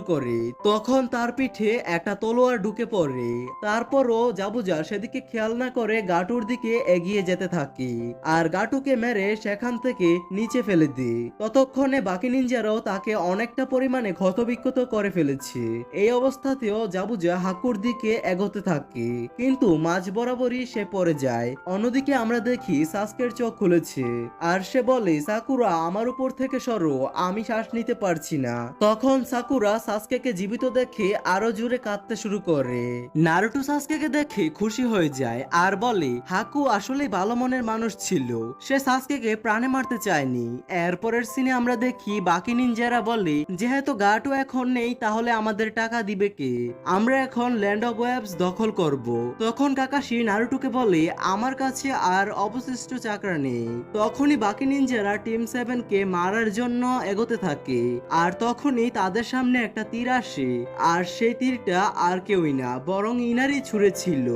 করে। তখন তার পিঠে একটা তলোয়ার ঢুকে পড়ে। তারপরও জাবুজা সেদিকে খেয়াল না করে গাটুর দিকে এগিয়ে যেতে থাকে আর গাটুকে মেরে সেখান থেকে নিচে ফেলে দেয়। ততক্ষণে বাকি নিনজারাও তাকে অনেকটা পরিমাণে ক্ষতবিক্ষত করে ফেলেছে। এই অবস্থাতেও জাবুজা হাক্কুর দিকে এগোতে থাকে, কিন্তু মাঝ বরাবরই সে পড়ে যায়। অন্যদিকে আমরা দেখি সাসকের চোখ খুলেছে আর সে বলে, সাকুরা আমার উপর থেকে সরো, আমি শ্বাস নিতে পারছি না। তখন সাকুরা সাসকেকে জীবিত দেখে আরো জোরে কাঁদতে শুরু করে। নারুটো সাসকেকে দেখে খুশি হয়ে যায় আর বলে, হাক্কু আসলেই ভালো মনের মানুষ ছিল, সে সাসকেকে প্রাণে মারতে চায়নি। এরপরের সিনে আমরা দেখি বাকি নিনজারা বলে, যেহেতু গাটু এখন নেই তাহলে আমাদের টাকা দিবে কে, আমরা এখন ল্যান্ড অফ ওয়েবস দখল করব। তখন কাকাশি নারুটোকে বলে, আমার কাছে আর অবশিষ্ট চাকরা নেই। তখনই বাকি নিনজারা টিম 7 কে মারার জন্য এগোতে থাকে আর তখনই তাদের সামনে একটা তীর আসে আর সেই তীরটা আর কেউই না বরং ইনারি ছুঁড়েছিল।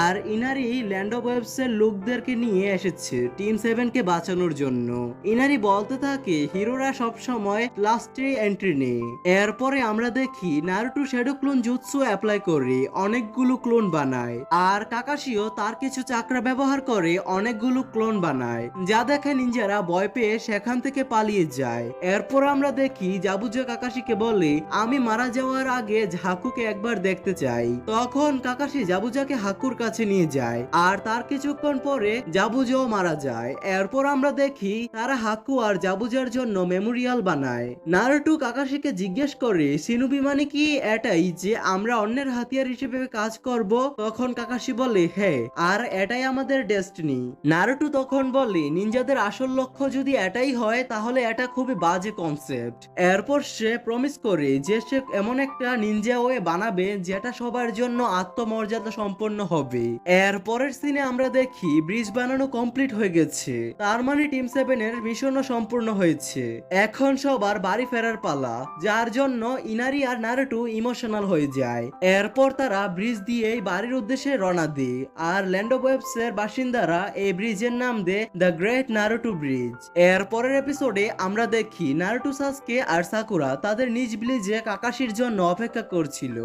আর ইনারি ল্যান্ড অফ ওয়েবস এর লোকদেরকে নিয়ে এসেছে টিম 7 কে বাঁচানোর জন্য। ইনারি বলতে থাকে, হিরোরা সব সময় লাস্টে এন্ট্রি নেয়। এরপরে আমরা দেখি Naruto shadow clone jutsu apply করে অনেকগুলো ক্লোন বানায় আর কাকাশিও তার কিছু চাকরা ব্যবহার করে অনেকগুলো ক্লোন বানায়, যা দেখে নিনজারা ভয় পেয়ে সেখান থেকে পালিয়ে যায়। এরপর আমরা দেখি জাবুজা কাকাশিকে বলে, আমি মারা যাওয়ার আগে হাক্কুকে একবার দেখতে চাই। তখন কাকাশি জাবুজাকে হাক্কুর কাছে নিয়ে যায় আর তার কিছুক্ষণ পরে জাবুজাও মারা যায়। এরপর আমরা দেখি তারা হাক্কু আর জাবুজার জন্য মেমোরিয়াল বানায়। নারুটো কাকাশিকে জিজ্ঞেস করে, শিনুবি মানে কি এটাই যে আমরা অন্যের হাতিয়ার হিসেবে কাজ করব? তখন কাকাশি বলে, হ্যাঁ, আর এটাই আমাদের ডেস্টিনি। নারুটো তখন বলে, নিনজাদের আসল লক্ষ্য যদি এটাই হয় তাহলে এটা খুবই বাজে কনসেপ্ট। এরপর সে প্রমিস করে যে সে এমন একটা নিনজা ওয়ে বানাবে যেটা সবার জন্য আত্মমর্যাদা সম্পন্ন হবে। এরপরের সিনে আমরা দেখি ব্রিজ বানানো কমপ্লিট হয়ে গেছে, তার মানে টিম 7 এর মিশনও সম্পূর্ণ হয়েছে। এখন সবার বাড়ি ফেরার পালা, যার জন্য ইনারি আর নারুটো ইমোশনাল হয়ে যায়। এরপর তারা ব্রিজ দিয়েই বাড়ির উদ্দেশ্যে রওনা দেয় আর ল্যান্ড অফ ওয়েবস এর বাসিন্দারা এই ব্রিজের নাম দেয় দ্য গ্রেট নারুটো ব্রিজ। এর পরের এপিসোডে আমরা দেখি নারুটো, সাসকে আর সাকুরা তাদের নিজ ব্রিজে কাকাশির জন্য অপেক্ষা করছিল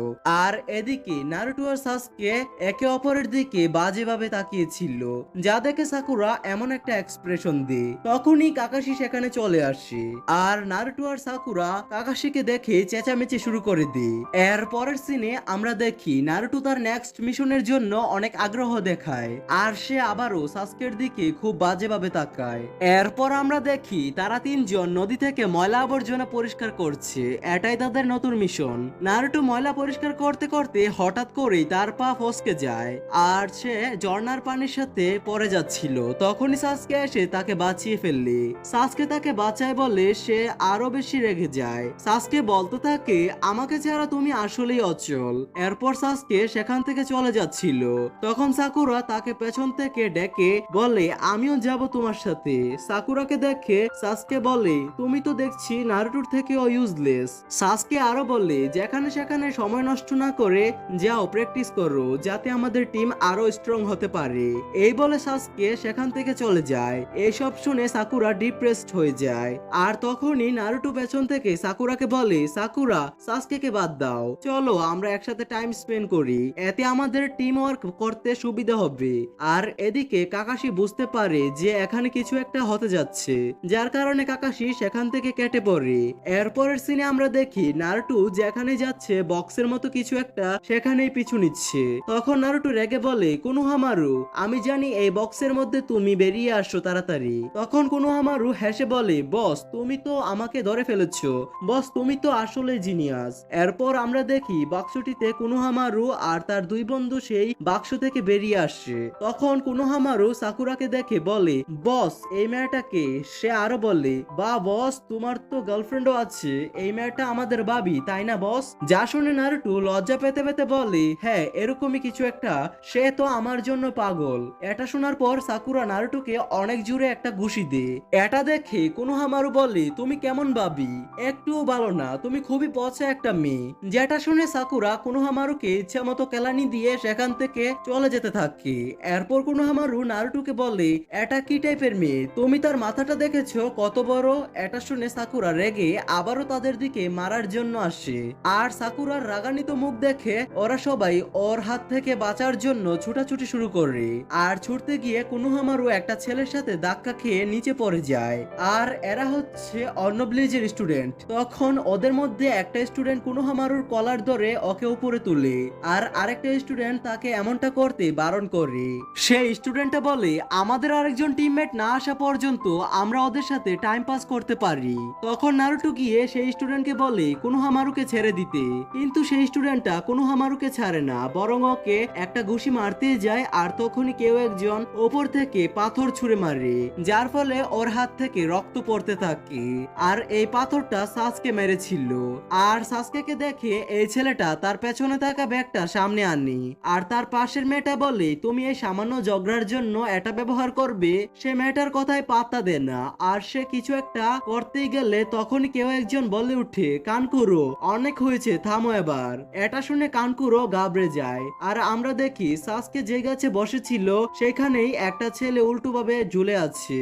আর এদিকে নারুটো আর সাসকে একে অপরের দিকে বাজেভাবে তাকিয়েছিল, যা দেখে সাকুরা এমন একটা এক্সপ্রেশন দেয়। তখনই কাকাশি সেখানে চলে আসে আর নারুটো আর সাকুরা কাকাশিকে দেখে চেঁচামেচি শুরু করে দেয়। এর পরের সিনে আমরা দেখি নারুটো তার নেক্সট মিশনের জন্য অনেক আগ্রহ দেখায় আর সে আবারও সাসকের দিকে খুব বাজেভাবে তাকায়। এরপর আমরা দেখি তারা তিনজন নদী থেকে ময়লা আবর্জনা পরিষ্কার করছে, এটাই তাদের নতুন মিশন। নারুটো ময়লা পরিষ্কার করতে করতে হঠাৎ করেই তার পা ফসকে যায় আর সে ঝর্ণার পানির সাথে পড়ে যাচ্ছিল। তখনই সাসকে এসে তাকে বাঁচিয়ে ফেললে। সাসকে তাকে বাঁচায় বলে সে আরো বেশি রেগে যায়। সাসকে বলতে থাকে, আমাকে ছাড়া তুমি আসলেই অচল। এরপর সাসকে সেখান থেকে চলে যাচ্ছিল, তখন সাকুরা তাকে পেছন থেকে ডেকে বলে, আমিও যাব তোমার সাথে। সাকুরাকে দেখে সাসকে বলে, তুমি তো দেখছি নারুটোর থেকেও ইউজলেস। সাসকে আরো বলে, যেখানে সেখানে সময় নষ্ট না করে যাও প্র্যাকটিস করো, যাতে আমাদের টিম আরো স্ট্রং হতে পারে। এই বলে সাসকে সেখান থেকে চলে যায়। এইসব শুনে সাকুরা ডিপ্রেসড হয়ে যায়। আর তখনই নারুটো পেছন থেকে সাকুরাকে বলে, সাকুরা, সাসকেকে বাদ দাও, চলো আমরা একসাথে টাইম স্পেন্ড করি, এতে আমাদের টিম ওয়ার্ক করতে সুবিধা হবে। আর এদিকে কাকাশি বুঝতে পারে যে এখানে কিছু একটা হতে যাচ্ছে, যার কারণে কাকাশি সেখান থেকে কেটে পড়ে। এরপরের সিনে আমরা দেখি নারুটো যেখানে যাচ্ছে বক্সের মতো কিছু একটা সেখানেই পিছু নিচ্ছে। তখন নারুটো রেগে বলে, কোনোহামারু, আমি জানি এই বক্সের মধ্যে তুমি বেরিয়ে আসো তাড়াতাড়ি। তখন কোনোহামারু হেসে বলে, বস তুমি তো আমাকে ধরে ফেলেছো, বস তুমি তো আসলে জিনিয়াস। এরপর আমরা দেখি বাক্সটিতে কোনোহামারু আর তার দুই বন্ধু সেই বাক্স থেকে বেরিয়ে আসে। তখন কোনোহামারু সাকুরাকে দেখে বলে, বস এই মেয়েটাকে? সে আরো বলে, বা বস তোমার তো গার্লফ্রেন্ডও আছে, এই মেয়েটা আমাদের ভাবি তাই না বস? যা শুনে নারুটো লজ্জা পেতে পেতে বলে, হ্যাঁ এরকমই কিছু একটা, সে তো আমার জন্য পাগল। এটা শোনার পর সাকুরা নারুটোকে অনেক জোরে একটা ঘুষি দেয়। এটা দেখে কোনোহামারু বলে, তুমি কেমন ভাবি? একটুও ভালো না, তুমি খুবই পচা একটা মেয়ে। যেটা শুনে সাকুরা কোনোহামারুকে ইচ্ছা মতো কেলানি দিয়ে সেখান থেকে চলে যেতে থাকে। এরপর কোনোহামারু নারুটোকে বলে, এটা কি টাইপের মেয়ে? তুমি তার মাথাটা দেখেছো কত বড়? এটা শুনে সাকুরা রেগে আবারও তাদের দিকে মারার জন্য আসে। আর সাকুরার রাগান্বিত মুখ দেখে ওরা সবাই ওর হাত থেকে বাঁচার জন্য ছুটাছুটি শুরু করে। আর ছুটতে গিয়ে কোনোহামারু একটা ছেলের সাথে ধাক্কা খেয়ে নিচে পড়ে যায়। আর এরা হচ্ছে অন্য ব্লিজের স্টুডেন্ট। তখন ওদের মধ্যে একটা স্টুডেন্ট কোনোহামারুর কলার ধরে ওকে উপরে তুলে, আর আরেকটা স্টুডেন্ট তাকে এমনটা করতে বারণ করে। সেই স্টুডেন্টটা বলে, আমাদের আরেকজন টিমমেট না আসা পর্যন্ত আমরা ওদের সাথে টাইম পাস করতে পারি। তখন নারুটো গিয়ে সেই স্টুডেন্টকে বলে কোনোহামারুকে ছেড়ে দিতে, কিন্তু সেই স্টুডেন্টটা কোনোহামারুকে ছাড়ে না, বরং ওকে একটা ঘুষি মারতে যায়। আর তখনই কেউ একজন ওপর থেকে পাথর ছুঁড়ে মারে, যার ফলে ওর হাত থেকে রক্ত পড়তে থাকে। আর এই পাথরটা সাসকে মেরেছিল। আর সাসকেকে দেখে এই ছেলেটা তার পেছনে থাকা ব্যাগটা সামনে আনি। আর তার পাশের মেয়েটা বলে, তুমি এই সামান্য ঝগড়ার জন্য এটা ব্যবহার করবে? সে মেয়েটার কথায় পাত্তা দেয় না। আর সে কিছু একটা করতেই গেলে তখনই কেউ একজন বলে উঠে, কানকুরো অনেক হয়েছে, থামো এবার। এটা শুনে কানকুরো ঘাবড়ে যায়। আর আমরা দেখি সাসকে যে গাছে বসেছিল সেখানেই একটা ছেলে উল্টোভাবে ঝুলে আছে।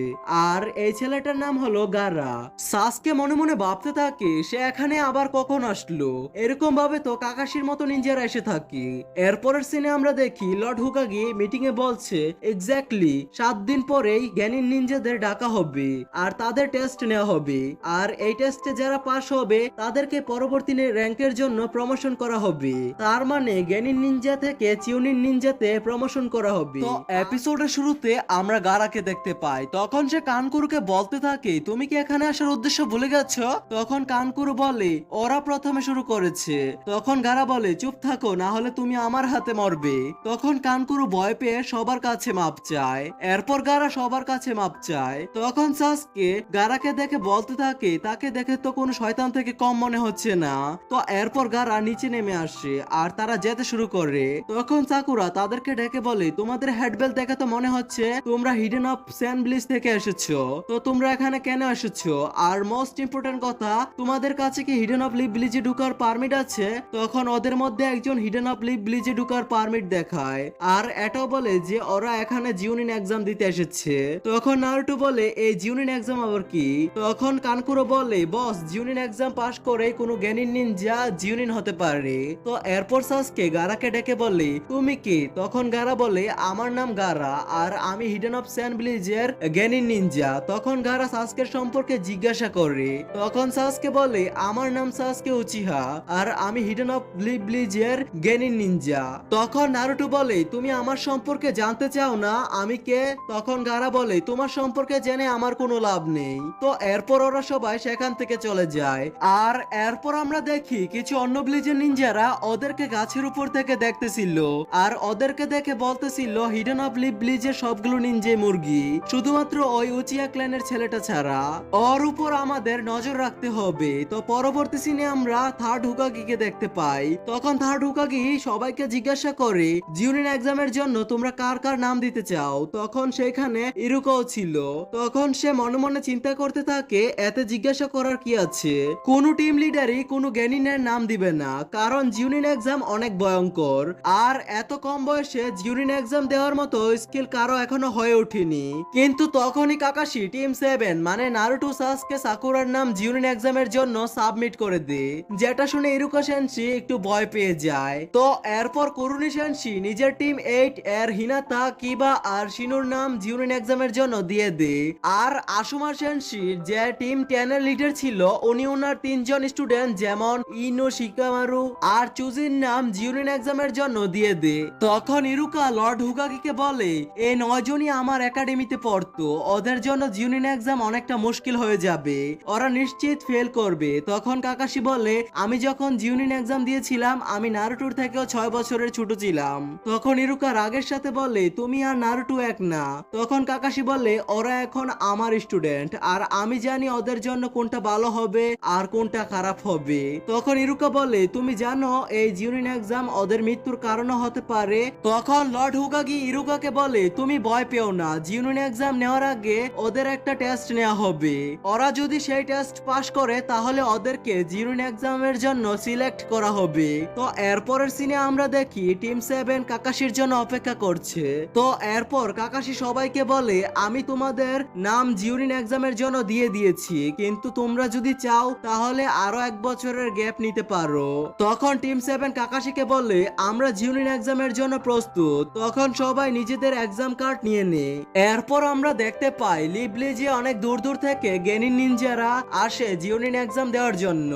আর এই ছেলেটার নাম হলো গারা। সাসকে মনে মনে ভাবতে থাকে, সে এখানে আবার কখন আসলো? এরকম ভাবে তো কাকাশির মতো নিনজারা এসে থাকে। এরপরের সিনে আমরা দেখি লর্ড হুকাগি মিটিং এ বলছে, এক্স্যাক্টলি 7 দিন পরেই জ্ঞানী নিনজাদের ডাকা হবে আর তাদের টেস্ট নেওয়া হবে। আর এই টেস্টে যারা পাস হবে তাদেরকে পরবর্তী র্যাঙ্কের জন্য প্রমোশন করা হবে। তার মানে জ্ঞানী নিনজা থেকে চিউনিন নিনজাতে প্রমোশন করা হবে। তো এপিসোডের শুরুতে আমরা গারাকে দেখতে পাই। তখন সে কানকুরুকে বলতে থাকে, তুমি কি এখানে আসার উদ্দেশ্য ভুলে গেছো? তখন কানকুরু বলে, ওরা প্রথমে শুরু করেছে। তখন গারা বলে, চুপ থাকো, না হলে তুমি আমার হাতে মরবে। তখন কানকুরু ভয় পেয়ে সবার কাছে মাপ চায়। এরপর গারা সবার কাছে মাপ চায়। তখন সাসকে গারাকে দেখে বলতে থাকে, তাকে দেখে তো কোনো শয়তান থেকে কম মনে হচ্ছে না। তো এরপর গারা নিচে নেমে আসে আর তারা যেতে শুরু করে। তখন সাকুরা তাদেরকে ডেকে বলে, তোমাদের হেডবেল দেখে তো মনে হচ্ছে তোমরা হিডেন অফ স্যান্ড ব্লিজ থেকে এসেছো। তো তোমরা এখানে কেন এসেছো? আর মোস্ট ইম্পর্টেন্ট কথা, তোমাদের কাছে কি হিডেন অফ লিভ ব্লিজে ঢুকার পারমিট আছে? তখন ওদের মধ্যে একজন হিডেন অফ লিভ ব্লিজে ঢুকার পারমিট দেখায়। আর এটাও বলে যে ওরা এখানে জিউনিন এক্সাম দিতে এসেছে। তখন নারুটো বলে, এই জিউনিন এক্সাম আবার কি? তখন কানকুরো বলে, বস জিউনিন এক্সাম পাস করে কোনো জ্ঞানীর নিনজা জিউনিন হতে পারে। তো এরপর সাসকে গারাকে ডেকে বলে, তুমি কি? তখন গারা বলে, আমার নাম গারা আর আমি হিডেন অফ স্যান্ড ব্লিজের জ্ঞানীর নিনজা। তখন গারা সাসকের সম্পর্কে জিজ্ঞাসা করে। তখন সাসকে বলে, আমার নাম সাসকে উচিহা আর আমি হিডেন অফ লিভ ব্লিজের জ্ঞানীর নিনজা। তখন নারুটো বলে, তুমি আমার সম্পর্কে জানতে চাও না আমি কে? তখন গারা বলে, তোমার সম্পর্কে জেনে আমার কোনো লাভ নেই। তো এরপর ওরা সবাই সেখান থেকে চলে যায়। আর এরপর আমরা দেখি কিছু অন্য ব্লিজের নিনজারা ওদেরকে গাছের উপর থেকে দেখতেছিল আর ওদেরকে দেখে বলতেছিল, হিডেন অফ লিভ ব্লিজের সবগুলো নিনজে মুরগি, শুধুমাত্র ওই উচিয়া ক্ল্যানের ছেলেটা ছাড়া। ওর উপর আমাদের নজর রাখতে হবে। তো পরবর্তী সিনে আমরা থার্ড হুকাগিকে দেখতে পাই। তখন থার্ড হুকাগি সবাইকে জিজ্ঞাসা করে, জিউনিন এক্সামের জন্য তোমরা কার কার নাম দিতে চাও? তখন সেখানে ইরুকাও ছিল। তখন সে মনে মনে চিন্তা করতে থাকে, এতে জিজ্ঞাসা করার কি আছে? কোন টিম লিডারই কোনো জ্ঞানীনের নাম দিবে না, কারণ জিউনিন এক্সাম অনেক ভয়ঙ্কর। আর এত কম বয়সে জিউনিন জিউনিন এক্সাম দেওয়ার মতো স্কিল কারো এখনো হয়ে ওঠেনি। কিন্তু তখনই কাকাশি টিম 7 মানে নারুটো সাসকে সাকুরার নাম জিউনিন এক্সামের জন্য সাবমিট করে দেয়, যেটা শুনে ইরুকা সেনশি একটু ভয় পেয়ে যায়। তো এরপর কুরুনি সেনশি নিজের টিম 8 এর হিনাতা, কিবা আর শিনুর নাম জিউনিন এক্সামের জন্য দিয়ে দেয়। আর আশুমা সেনশি যে টিম 10 এর লিডার ছিল, উনি ওনার 3 জন স্টুডেন্ট যেমন ইনো, শিকামারু আর চুজির নাম জিউনিন এক্সামের জন্য দিয়ে দেয়। তখন ইরুকা লর্ড হুকাগিকে বলে এই 9 জনই আমার একাডেমিতে পড়তো, ওদের জন্য জিউনিন এক্সাম অনেকটা মুশকিল হয়ে যাবে, ওরা নিশ্চিত ফেল করবে। তখন কাকাশি বলে আমি যখন জিউনিন এক্সাম দিয়েছিলাম আমি নারুটোর থেকেও 6 বছরের ছোট ছিলাম। তখন ইরুকা রাগের সাথে বলে তুমি আর নারুটো এক না। তখন কাকাশি বলে ওরা এখন আমার স্টুডেন্ট আর আমি জানি ওদের জন্য কোনটা ভালো হবে আর কোনটা খারাপ হবে। তখন ইরুকা বলে তুমি জানো এই জিউনিন এক্সাম ওদের মৃত্যুর কারণও হতে পারে। তখন লর্ড হুকাগি ইরুকাকে বলে তুমি ভয় পেও না, জিউনিন এক্সাম নেওয়ার আগে ওদের একটা টেস্ট নেওয়া হবে, ওরা যদি সেই টেস্ট পাস করে তাহলে ওদেরকে জিউনিন এক্সামের জন্য সিলেক্ট করা হবে। তো এরপরের সিনে আমরা দেখি টিম 7 কাকাশির জন্য অপেক্ষা করছে। তো এরপর কাকাশি সবাইকে বলে আমি তোমাদের নাম জিউনিন এক্সামের জন্য দিয়ে দিয়েছি, কিন্তু তোমরা যদি চাও তাহলে আরো 1 বছরের গ্যাপ নিতে পারো। তখন টিম 7 কাকাশিকে বলে আমরা জিউনিন এক্সামের জন্য প্রস্তুত। তখন সবাই নিজেদের এক্সাম কার্ড নিয়ে নেয়। এরপর আমরা দেখতে পাই লিবলিজে অনেক দূর দূর থেকে গেনিন নিনজারা আসে জিউনিন এক্সাম দেওয়ার জন্য।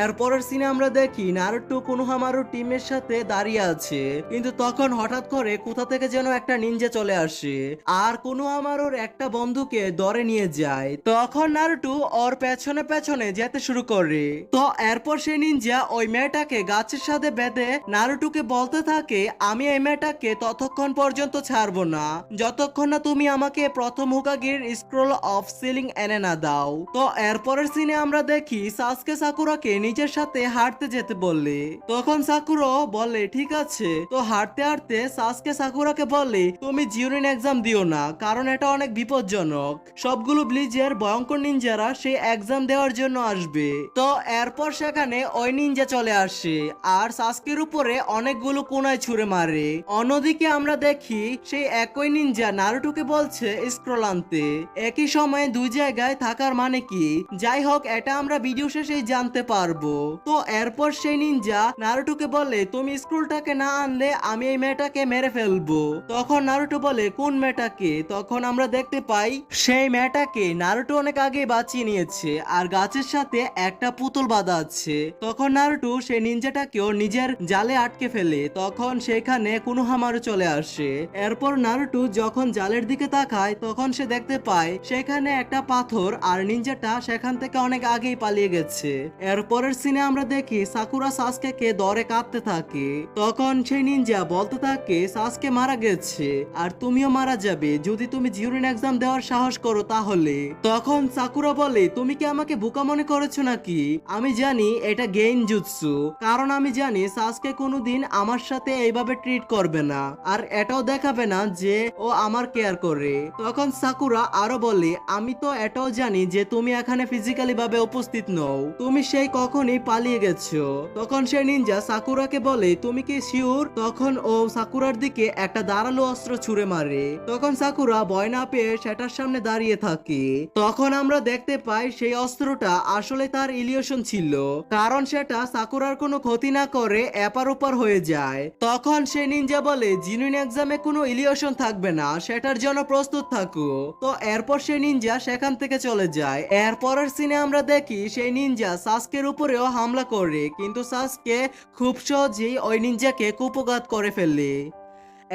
এরপরের সিনে আমরা দেখি নারুটো কোনোহামারু টিমের সাথে দাঁড়িয়ে আছে, কিন্তু তখন হঠাৎ করে কোথা থেকে যেন একটা নিনজা চলে আসে আর কোনোহামারুর একটা বন্ধুকে ধরে নিয়ে যায়। তখন নারুটো ওর পেছনে পেছনে যেতে শুরু করে। তো এরপর সেই নিনজা ওই মেয়েটাকে গাছের সাথে বেঁধে নারুটোকে বলতে থাকে আমি এই মেয়েটাকে ততক্ষণ পর্যন্ত ছাড়বো না যতক্ষণ না তুমি আমাকে প্রথম হুকাগির স্ক্রোল অফ সিলিং এনে না দাও। তো এরপরের সিনে আমরা দেখি সাসকে সাকুরাকে নিজের সাথে হাঁটতে যেতে বললে। তখন সাকুরা বলে ঠিক আছে। তো হাঁটতে হাঁটতে সাসকে সাকুরাকে বলে তুমি জিউনিন এক্সাম দিও না, কারণ এটা অনেক বিপজ্জনক, সবগুলো ব্লিজের ভয়ঙ্কর নিনজারা সেই এক্সাম দেওয়ার জন্য আসবে। তো এরপর সেখানে ওই নিনজা চলে আসে আর সাসকের উপরে অনেকগুলো কোনায় ছুঁড়ে মারে। অন্যদিকে আমরা দেখি সেই একই নিনজা নারুটোকে বলছে স্ক্রল আনতে। একই সময়ে দুই জায়গায় থাকার মানে কি? যাই হোক, এটা আমরা ভিডিও শেষেই জানতে পারবো। তো এরপর সেই নিনজা নারুটোকে বলে তুমি স্ক্রলটাকে না আনলে আমি এই মেয়েটাকে মেরে ফেলবো। তখন নারুটো বলে কোন মেয়েটাকে? তখন আমরা দেখতে পাই সেই মেয়েটাকে নারুটো অনেক আগে বাঁচিয়ে নিয়েছে আর গাছের সাথে একটা পুতুল বাঁধা আছে। তখন নারুটো সেই নিনজাটাকেও নিজের জালে আটকে ফেলে। তখন সেখানে কোনোহামারু চলে আসে। এরপর নারুটো যখন জালের দিকে তাকায় তখন সে দেখতে পায় সেখানে একটা পাথর আর নিনজাটা সেখান থেকে অনেক আগেই পালিয়ে গেছে। এরপরের সিনে আমরা দেখি সাকুরা সাসকে ধরে কাঁদতে থাকে। তখন সেই নিনজা বলতে থাকে সাসকে মারা গেছে আর তুমিও মারা যাবে যদি তুমি জিউনিন এক্সাম দেওয়ার সাহস করো তাহলে। তখন সাকুরা বলে তুমি কি আমাকে বোকা মনে করেছো নাকি? আমি জানি এটা গেইন জুৎসু, কারণ আমি জানি সাসকে কোনোদিন আমার সাথে এইভাবে ট্রিট করবে না আর এটাও দেখাবে না যে ও আমার কেয়ার করে। তখন সাকুরা আরো বলে আমি তো এটাও জানি যে তুমি এখানে ফিজিক্যালি ভাবে উপস্থিত নও, তুমি সেই কখনই পালিয়ে গেছো। তখন সেই নিনজা সাকুরাকে বলে তুমি কি শিওর? তখন ও সাকুরার দিকে একটা ধারালো অস্ত্র ছুঁড়ে মারে। তখন সাকুরা ভয় না পেয়ে সেটার সামনে দাঁড়িয়ে থাকে। তখন আমরা দেখতে পাই সেই অস্ত্রটা আসলে তার ইলিউশন ছিল, কারণ সেটা সাকুরার কোনো ক্ষতি না করে এপার ওপার হয়ে যায়। তখন সেই নিনজা বলে জিউনিন এক্সামে কোনো ইলিউশন থাকবে না, সেটার জন্য প্রস্তুত থাকো। তো এরপর সেই নিনজা সেখান থেকে চলে যায়। এরপরের সিনে আমরা দেখি সেই নিনজা সাসকের উপরেও হামলা করে, কিন্তু সাসকে খুব সহজেই ওই নিনজাকে কুপঘাত করে ফেলে।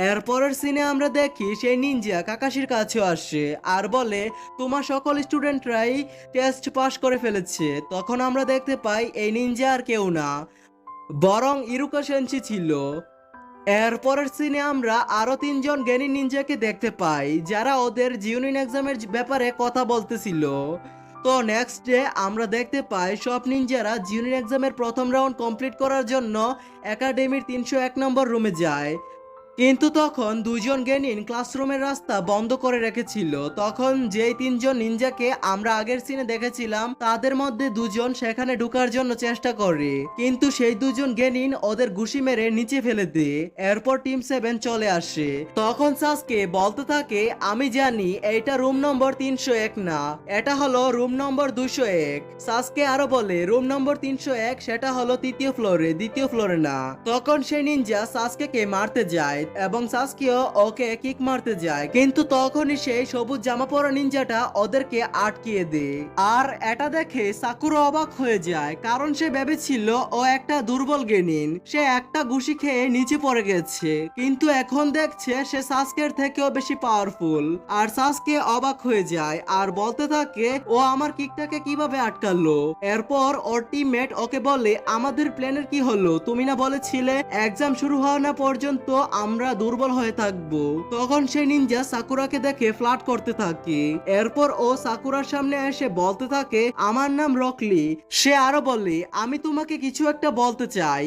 এরপরের সিনে আমরা দেখি সেই নিনজা কাকাশির কাছে আসে আর বলে তোমার সকল স্টুডেন্টরাই টেস্ট পাস করে ফেলেছে। তখন আমরা দেখতে পাই এই নিনজা আর কেউ না, বরং ইরুকা সেনশি ছিল। এরপরের সিনে আমরা আরো 3 জন জ্ঞানী নিনজাকে দেখতে পাই যারা ওদের জিউনিন এক্সামের ব্যাপারে কথা বলতেছিল। তো নেক্সট ডে আমরা দেখতে পাই সব নিনজারা জিউনিন এক্সামের প্রথম রাউন্ড কমপ্লিট করার জন্য একাডেমির 301 নম্বর রুমে যায়। কিন্তু তখন দুইজন গেনিন ক্লাসরুমের রাস্তা বন্ধ করে রেখেছিল। তখন যেই তিনজন নিনজাকে আমরা আগের সিনে দেখেছিলাম তাদের মধ্যে দুজন সেখানে ঢুকার জন্য চেষ্টা করে, কিন্তু সেই দুজন গেনিন ওদের ঘুষি মেরে নিচে ফেলে দেয়। এরপর টিম 7 চলে আসে। তখন সাসকে বলতে থাকে আমি জানি এইটা রুম নম্বর 301 না, এটা হলো রুম নম্বর 201। সাসকে আরো বলে রুম নম্বর 301 সেটা হলো তৃতীয় ফ্লোরে, দ্বিতীয় ফ্লোরে না। তখন সেই নিনজা সাসকে মারতে যায় এবং সাসকেও ওকে কিক মারতে যায়, কিন্তু তখনই সেই সবুজ জামা পরা নিনজাটা ওদেরকে আটকিয়ে দেয়। আর এটা দেখে সাকুরা অবাক হয়ে যায়, কারণ সে ভেবেছিল ও একটা দুর্বল গেনিন, সে একটা ঘুষি খেয়ে নিচে পড়ে গেছে, কিন্তু এখন দেখছে সে সাসকের থেকেও বেশি পাওয়ারফুল। আর সাসকে অবাক হয়ে যায় আর বলতে থাকে ও আমার কিকটাকে কিভাবে আটকালো। এরপর ওর টিমমেট ওকে বলে আমাদের প্ল্যানের কি হলো, তুমি না বলেছিলে এক্সাম শুরু হওয়া না পর্যন্ত আমরা দুর্বল হয়ে থাকবো। তখন সে নিনজা সাকুরাকে দেখে ফ্লার্ট করতে থাকে। এরপর ও সাকুরার সামনে এসে বলতে থাকে আমার নাম রকলি। সে আরো বলে আমি তোমাকে কিছু একটা বলতে চাই,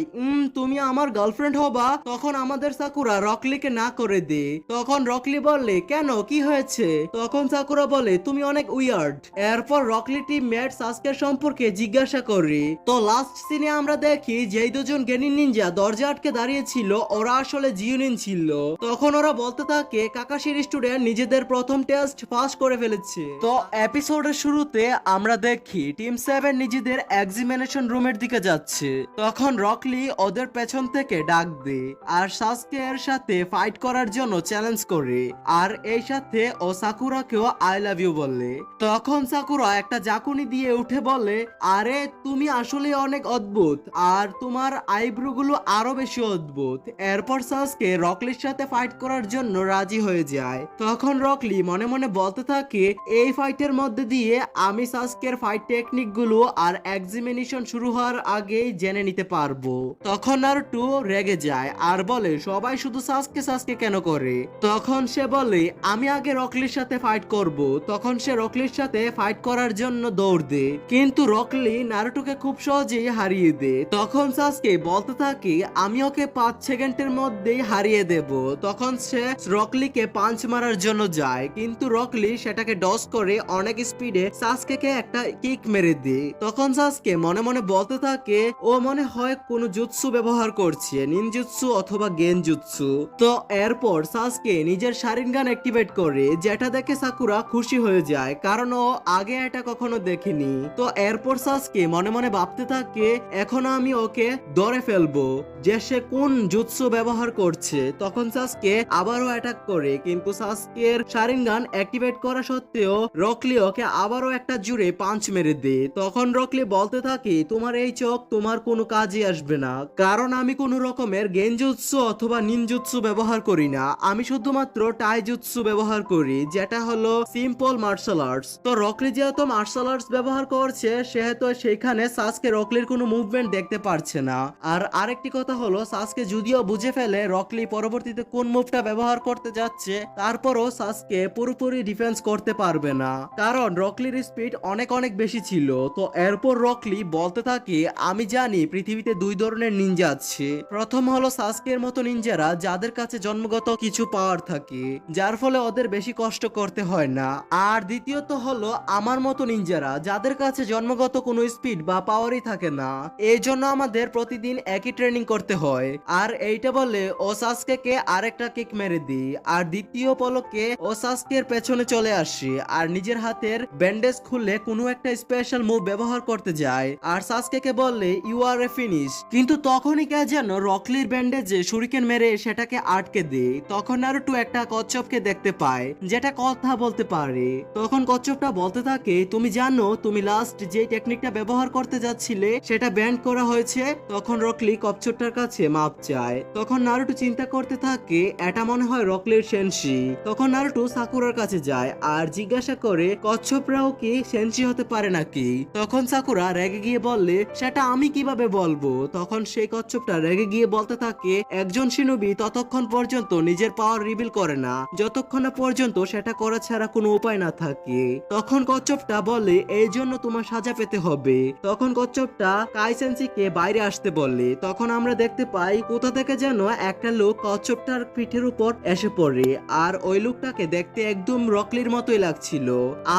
তুমি আমার গার্লফ্রেন্ড হবা। তখন আমাদের সাকুরা রকলিকে না করে দে। তখন রকলি বলে কেন, কি হয়েছে? তখন সাকুরা বলে তুমি অনেক উইয়ার্ড। এরপর রকলি টিমমেট সাসকের সম্পর্কে জিজ্ঞাসা করে। তো লাস্ট সিনে আমরা দেখি যেই দুজন গেনিন নিনজা দরজা আটকে দাঁড়িয়ে ছিল ওরা আসলে জিউনিন ছিল। তখন ওরা বলতে থাকে কাকাশির স্টুডেন্ট নিজেদের প্রথম টেস্ট পাস করে ফেলেছে। তো এপিসোডের শুরুতে আমরা দেখি টিম 7 নিজেদের এক্সামিনেশন রুমের দিকে যাচ্ছে। তখন রকলি ওদের পেছন থেকে ডাক দেয় আর সাসকে এর সাথে ফাইট করার জন্য চ্যালেঞ্জ করে, আর এই সাথে ও সাকুরাকেও আই লাভ ইউ বলে। তখন সাকুরা একটা জাকুনি দিয়ে উঠে বলে আরে তুমি আসলে অনেক অদ্ভুত, আর তোমার আইব্রো গুলো আরো বেশি অদ্ভুত। এরপর সাসকে রকলির সাথে ফাইট করার জন্য রাজি হয়ে যায়। তখন রকলি মনে মনে বলতে থাকে এই ফাইটের মধ্যে দিয়ে আমি সাসকের ফাইট টেকনিক গুলো আর এক্সামিনেশন শুরু হওয়ার আগেই জেনে নিতে পারবো। তখন নারুটো রেগে যায় আর বলে সবাই শুধু সাসকে সাসকে কেন করে। তখন সে বলে আমি আগে রকলির সাথে ফাইট করব। তখন সে রকলির সাথে ফাইট করার জন্য দৌড় দেয়, কিন্তু রকলি নারুটোকে খুব সহজেই হারিয়ে দেয়। তখন সাসকে বলতে থাকে আমি ওকে 5 সেকেন্ডের মধ্যেই হারিয়ে দেব। তখন সে রকলিকে পাঞ্চ মারার জন্য যায়, কিন্তু রকলি সেটাকে ডজ করে অনেক স্পিডে সাসকেকে একটা কিক মেরে দেয়। তখন সাসকে মনে মনে বলতে থাকে ও মনে হয় কোনো জুৎসু ব্যবহার করছে, নিনজুৎসু অথবা গেনজুৎসু। তো এরপর সাসকে নিজের শারিনগান অ্যাক্টিভেট করে, যেটা দেখে সাকুরা খুশি হয়ে যায় কারণ ও আগে এটা কখনো দেখেনি। তো এরপর সাসকে মনে মনে ভাবতে থাকে এখন আমি ওকে ধরে ফেলবো যে সে কোন জুৎসু ব্যবহার করছে। তখন সাসকে আবারও অ্যাটাক করে, কিন্তু সাসকের শারিনগান অ্যাক্টিভেট করা সত্ত্বেও রকলি ওকে আবারও একটা জুড়ে পাঞ্চ মেরে দেয়। তখন রকলি বলতে থাকে তোমার এই চোখ তোমার কোনো কাজে আসবে না, কারণ আমি কোনো রকমের গেনজুৎসু অথবা নিনজুৎসু ব্যবহার করি না, আমি শুধুমাত্র টাইজুৎসু ব্যবহার করি, যেটা হলো সিম্পল মার্শাল আর্টস। তো রকলি যেহেতু মার্শাল আর্টস ব্যবহার করছে সেহেতু সেখানে সাসকে রকলির কোনো মুভমেন্ট দেখতে পারছে না। আর আরেকটি কথা হলো সাসকে যদিও বুঝে ফেলে রকলি পরবর্তীতে কোন মুভটা ব্যবহার করতে যাচ্ছে, তারপরও সাসকে পুরোপুরি ডিফেন্স করতে পারবে না, কারণ রকলির স্পিড অনেক অনেক বেশি ছিল। তো এরপর রকলি বলতে থাকে আমি জানি পৃথিবীতে দুই ধরনের নিনজা আছে। প্রথম হলো সাসকের মতো নিনজারা যাদের কাছে জন্মগত কিছু পাওয়ার থাকে, যার ফলে ওদের বেশি কষ্ট করতে হয় না। আর দ্বিতীয়ত হলো আমার মতো নিনজারা যাদের কাছে জন্মগত কোনো স্পিড বা পাওয়ারই থাকে না, এই জন্য আমাদের প্রতিদিন একই ট্রেনিং করতে হয়। আর এইটা বলে ও সাসকেকে আরেকটা কিক মেরে দিই, আর দ্বিতীয় পলকে ও সাসকের পেছনে চলে আসে আর নিজের হাতের ব্যান্ডেজ খুলে কোনো একটা স্পেশাল মুভ ব্যবহার করতে যায় আর সাসকেকে বলে ইউ আর এ ফিনিশ। কিন্তু তখনই কে যেন রকলির ব্যান্ডেজে শুরিকেন মেরে সেটাকে আটকে দেয়। তখন নারুটো একটা কচ্ছপকে দেখতে পায় যেটা কথা বলতে পারে। তখন কচ্ছপটা বলতে থাকে তুমি জানো তুমি লাস্ট যে টেকনিকটা ব্যবহার করতে যাচ্ছিলে সেটা ব্যান্ড করা হয়েছে। তখন রকলি কচ্ছপটার কাছে মাপ চায়। তখন নারুটো চিন্তা করতে থাকে এটা মনে হয় রকলির সেনশি। তখন নারুটো সাকুরার কাছে যায় আর জিজ্ঞাসা করে কচ্ছপরাও কি সেনশি হতে পারে নাকি। তখন সাকুরা রেগে গিয়ে বললে সেটা আমি কিভাবে বলবো। তখন সেই কচ্ছপটা রেগে গিয়ে বলতে থাকে একজন শিনোবি ততক্ষণ পর্যন্ত নিজের পাওয়ার রিভিল করে না যতক্ষণ না পর্যন্ত সেটা করা ছাড়া কোনো উপায় না থাকে। তখন কচ্ছপটা বলে এই জন্য তোমার সাজা পেতে হবে। তখন কচ্ছপটা কাই সেনসিকে বাইরে আসতে বলে। তখন আমরা দেখতে পাই কোথা থেকে যেন একটা লোক কচ্ছপটার পিঠের উপর এসে পড়ে। আর ওই লোকটাকে দেখতে একদম রকলির মতোই লাগছিল।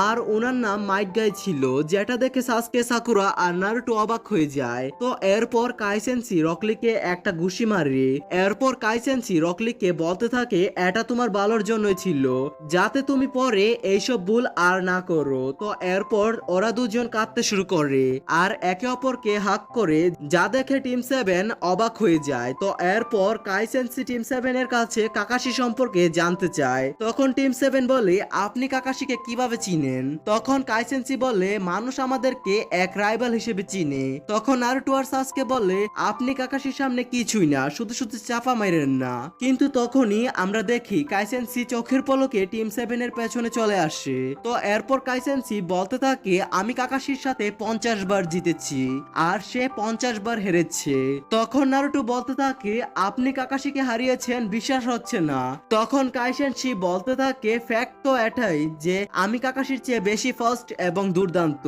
আর ওনার নাম মাইট গাই ছিল, যেটা দেখে সাসকে, সাকুরা আর নারুটো অবাক হয়ে যায়। তো এরপর কাইসেন্সি রকলিকে একটা ঘুষি মারে। এরপর কাইসেন্সি রকলিকে বলতে থাকে এটা তোমার ভালোর জন্যই ছিল, যাতে তুমি পরে এইসব ভুল আর না করো। তো এরপর ওরা দুজন কাঁদতে শুরু করে আর একে অপরকে হাক করে, যা দেখে টিম 7 অবাক হয়ে যায়। তো এরপর কাইসেন্সি টিম 7 এর কাছে কাকাশি সম্পর্কে জানতে চায়। তখন টিম 7 বলে আপনি কাকাশিকে কিভাবে চিনেন? তখন কাইসেন্সি বলে মানুষ আমাদেরকে এক রাইভাল হিসেবে চিনে। তখন নারুটো আর সাসকে বলে আপনি কাকাশির সামনে কিছুই না, শুধু শুধু চাপা মাইরেন না। কিন্তু তখনই আমরা দেখি কাইসেন্সি চোখের পলকে টিম 7 এর পেছনে চলে আসে। তো এরপর কাইসেন্সি বলতে থাকে আমি কাকাশির সাথে 50 বার জিতেছি আর সে 50 বার হেরেছে। তখন নারুটো বলতে থাকে আপনি কাকাশিকে হারিয়েছেন, বিশ্বাস হচ্ছে না। তখন কাইসেন্সি বলতে থাকে ফ্যাক্ট তো এটাই যে আমি কাকাশির চেয়ে বেশি ফাস্ট এবং দুর্দান্ত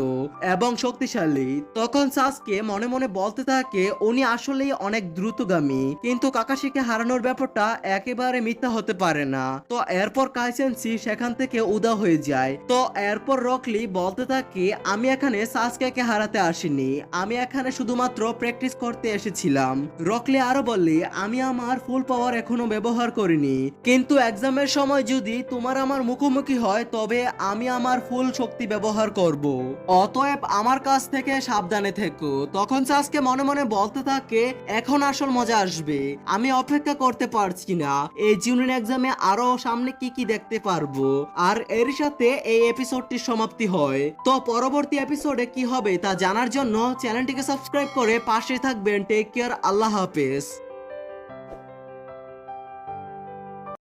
এবং শক্তিশালী। তখন সাসকে মনে মনে বলতে থাকে উনি আসলেই অনেক দ্রুতগামী, কিন্তু কাকাশিকে হারানোর ব্যাপারটা একেবারে মিথ্যা হতে পারে না। তো এরপর কাইসেন্সি সেখান থেকে উদা হয়ে যায়। তো এরপর রকলি বলতে থাকে আমি এখানে সাসকেকে হারাতে আসিনি, আমি এখানে শুধুমাত্র প্র্যাকটিস করতে এসেছিলাম। রকলি আরো বলে আমি আমার ফুল পাওয়ার এখনো ব্যবহার করিনি, কিন্তু এক্সামের সময় যদি তোমার আমার মুখোমুখি হয় তবে আমি আমার ফুল শক্তি ব্যবহার করব, অতএব আমার কাছ থেকে সাবধানে থেকো। তখন সাসকে মনে মনে বলতে থাকে এখন আসল মজা আসবে, আমি অপেক্ষা করতে পারছি না এই জুনিয়র এক্সামে আরো সামনে কি কি দেখতে পারবো। আর এর সাথে এই এপিসোডটির সমাপ্তি হয়। তো পরবর্তী এপিসোডে কি হবে তা জানার জন্য চ্যানেলটিকে সাবস্ক্রাইব করে পাশে থাকবেন। টেক কেয়ার, আল্লাহ হাফেজ।